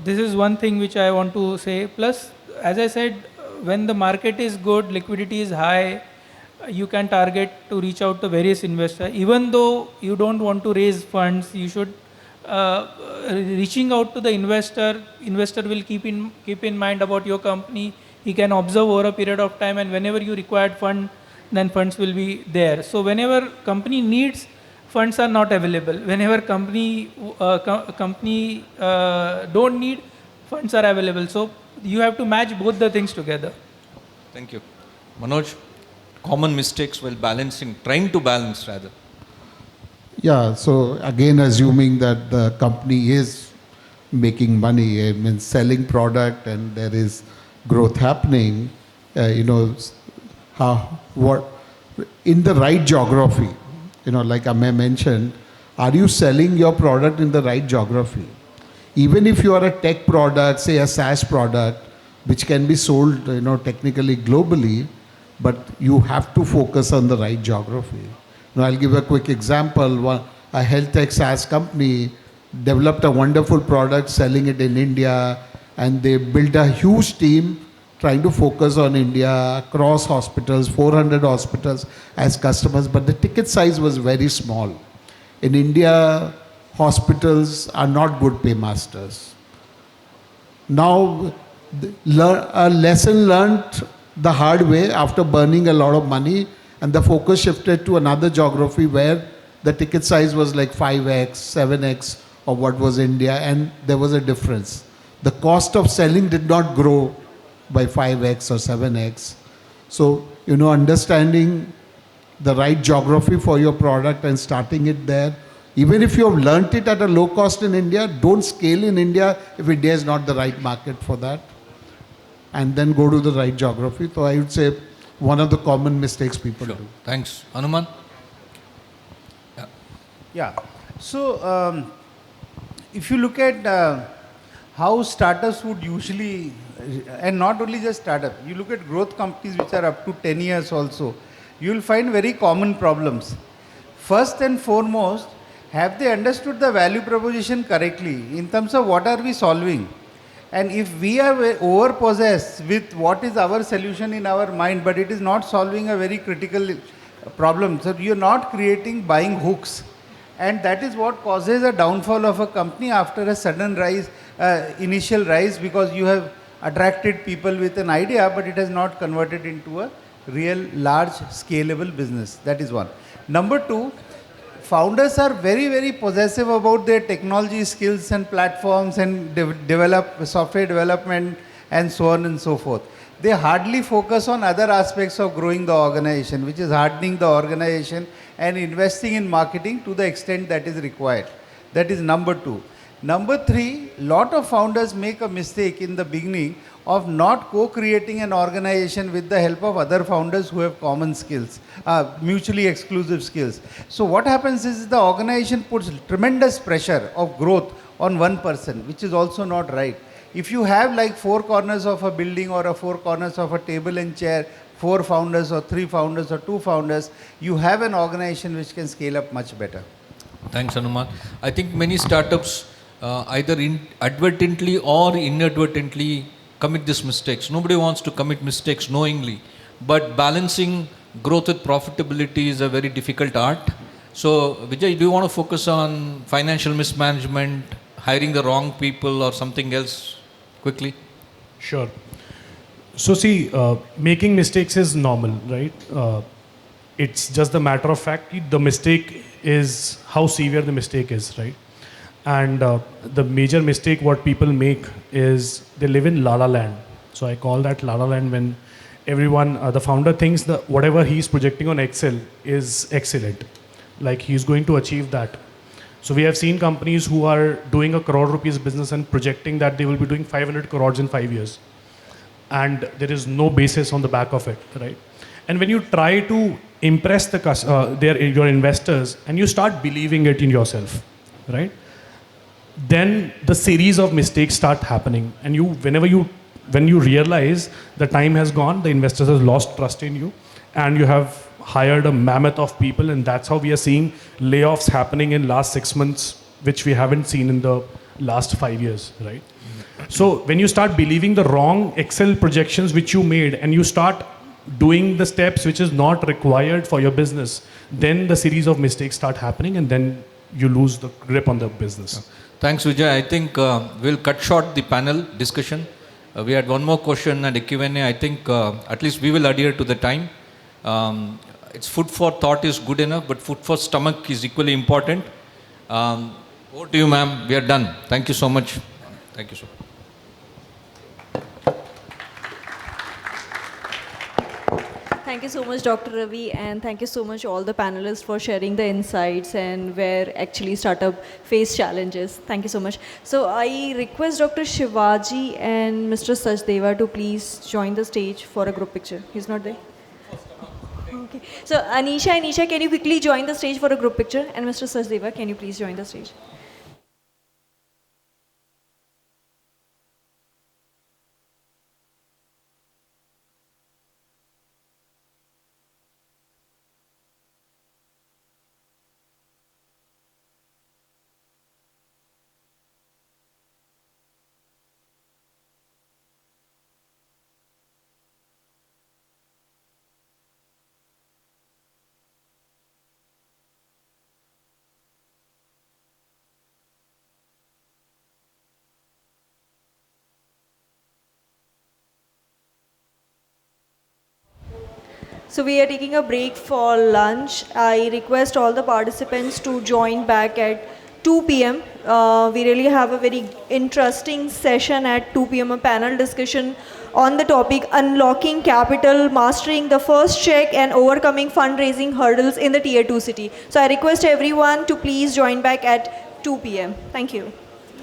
this is one thing which I want to say. Plus, as I said, when the market is good, liquidity is high, you can target to reach out to various investors. Even though you don't want to raise funds, you should reaching out to the investor. Investor will keep in mind about your company. He can observe over a period of time, and whenever you required fund, then funds will be there. So whenever company needs, funds are not available. Whenever company don't need, funds are available. So you have to match both the things together. thank you. Manoj, common mistakes while trying to balance rather. Yeah, so again, assuming that the company is making money, I mean, selling product and there is growth happening, what in the right geography, like Amay mentioned, are you selling your product in the right geography? Even if you are a tech product, say a SaaS product, which can be sold, technically globally, but you have to focus on the right geography. Now, I'll give a quick example. A health tech SaaS company developed a wonderful product, selling it in India, and they built a huge team trying to focus on India, across hospitals, 400 hospitals as customers, but the ticket size was very small. In India, hospitals are not good paymasters. Now, a lesson learned the hard way after burning a lot of money, and the focus shifted to another geography where the ticket size was like 5x, 7x of what was India, and there was a difference. The cost of selling did not grow by 5x or 7x. So, understanding the right geography for your product and starting it there. Even if you have learnt it at a low cost in India, don't scale in India if India is not the right market for that. And then go to the right geography. So I would say one of the common mistakes people do. Thanks. Hanuman? Yeah. So if you look at how startups would usually, and not only just startup, you look at growth companies which are up to 10 years also, you will find very common problems. First and foremost, have they understood the value proposition correctly in terms of what are we solving? And if we are over-possessed with what is our solution in our mind, but it is not solving a very critical problem, so you are not creating buying hooks. And that is what causes a downfall of a company after a sudden rise, initial rise, because you have attracted people with an idea, but it has not converted into a real large scalable business. That is one. Number two, founders are very, very possessive about their technology skills and platforms and develop software development and so on and so forth. they hardly focus on other aspects of growing the organization, which is hardening the organization and investing in marketing to the extent that is required. That is number 2. Number 3, lot of founders make a mistake in the beginning of not co-creating an organization with the help of other founders who have common skills, mutually exclusive skills. So what happens is the organization puts tremendous pressure of growth on one person, which is also not right. If you have like 4 corners of a building or 4 corners of a table and chair, 4 founders or 3 founders or 2 founders, you have an organization which can scale up much better. Thanks, Hanuman. I think many startups either advertently or inadvertently commit these mistakes. Nobody wants to commit mistakes knowingly, but balancing growth with profitability is a very difficult art. So, Vijay, do you want to focus on financial mismanagement, hiring the wrong people, or something else quickly? Sure. So see, making mistakes is normal, right? It's just the matter of fact, the mistake is how severe the mistake is, right? And the major mistake what people make is they live in la-la land. So I call that la-la land when everyone, the founder thinks that whatever he's projecting on Excel is excellent. Like he's going to achieve that. So we have seen companies who are doing a crore rupees business and projecting that they will be doing 500 crores in 5 years. And there is no basis on the back of it, right? And when you try to impress your investors and you start believing it in yourself, right? Then the series of mistakes start happening. And when you realize the time has gone, the investors have lost trust in you, and you have hired a mammoth of people, and that's how we are seeing layoffs happening in last 6 months, which we haven't seen in the last 5 years, right? So when you start believing the wrong Excel projections which you made, and you start doing the steps which is not required for your business, then the series of mistakes start happening, and then you lose the grip on the business. Thanks, Vijay. I think we'll cut short the panel discussion. We had one more question and a Q&A. I think at least we will adhere to the time. It's food for thought is good enough, but food for stomach is equally important. Over to you, ma'am. We are done. Thank you so much. Thank you so much. Thank you so much, Dr. Ravi, and thank you so much all the panelists for sharing the insights and where actually startup face challenges. Thank you so much. So I request Dr. Shivaji and Mr. Sachdeva to please join the stage for a group picture. He's not there? Okay. So Anisha and Isha, can you quickly join the stage for a group picture? And Mr. Sachdeva, can you please join the stage? So we are taking a break for lunch. I request all the participants to join back at 2 p.m. We really have a very interesting session at 2 p.m. a panel discussion on the topic Unlocking Capital, Mastering the First Check and Overcoming Fundraising Hurdles in the Tier 2 City. So I request everyone to please join back at 2 p.m. Thank you.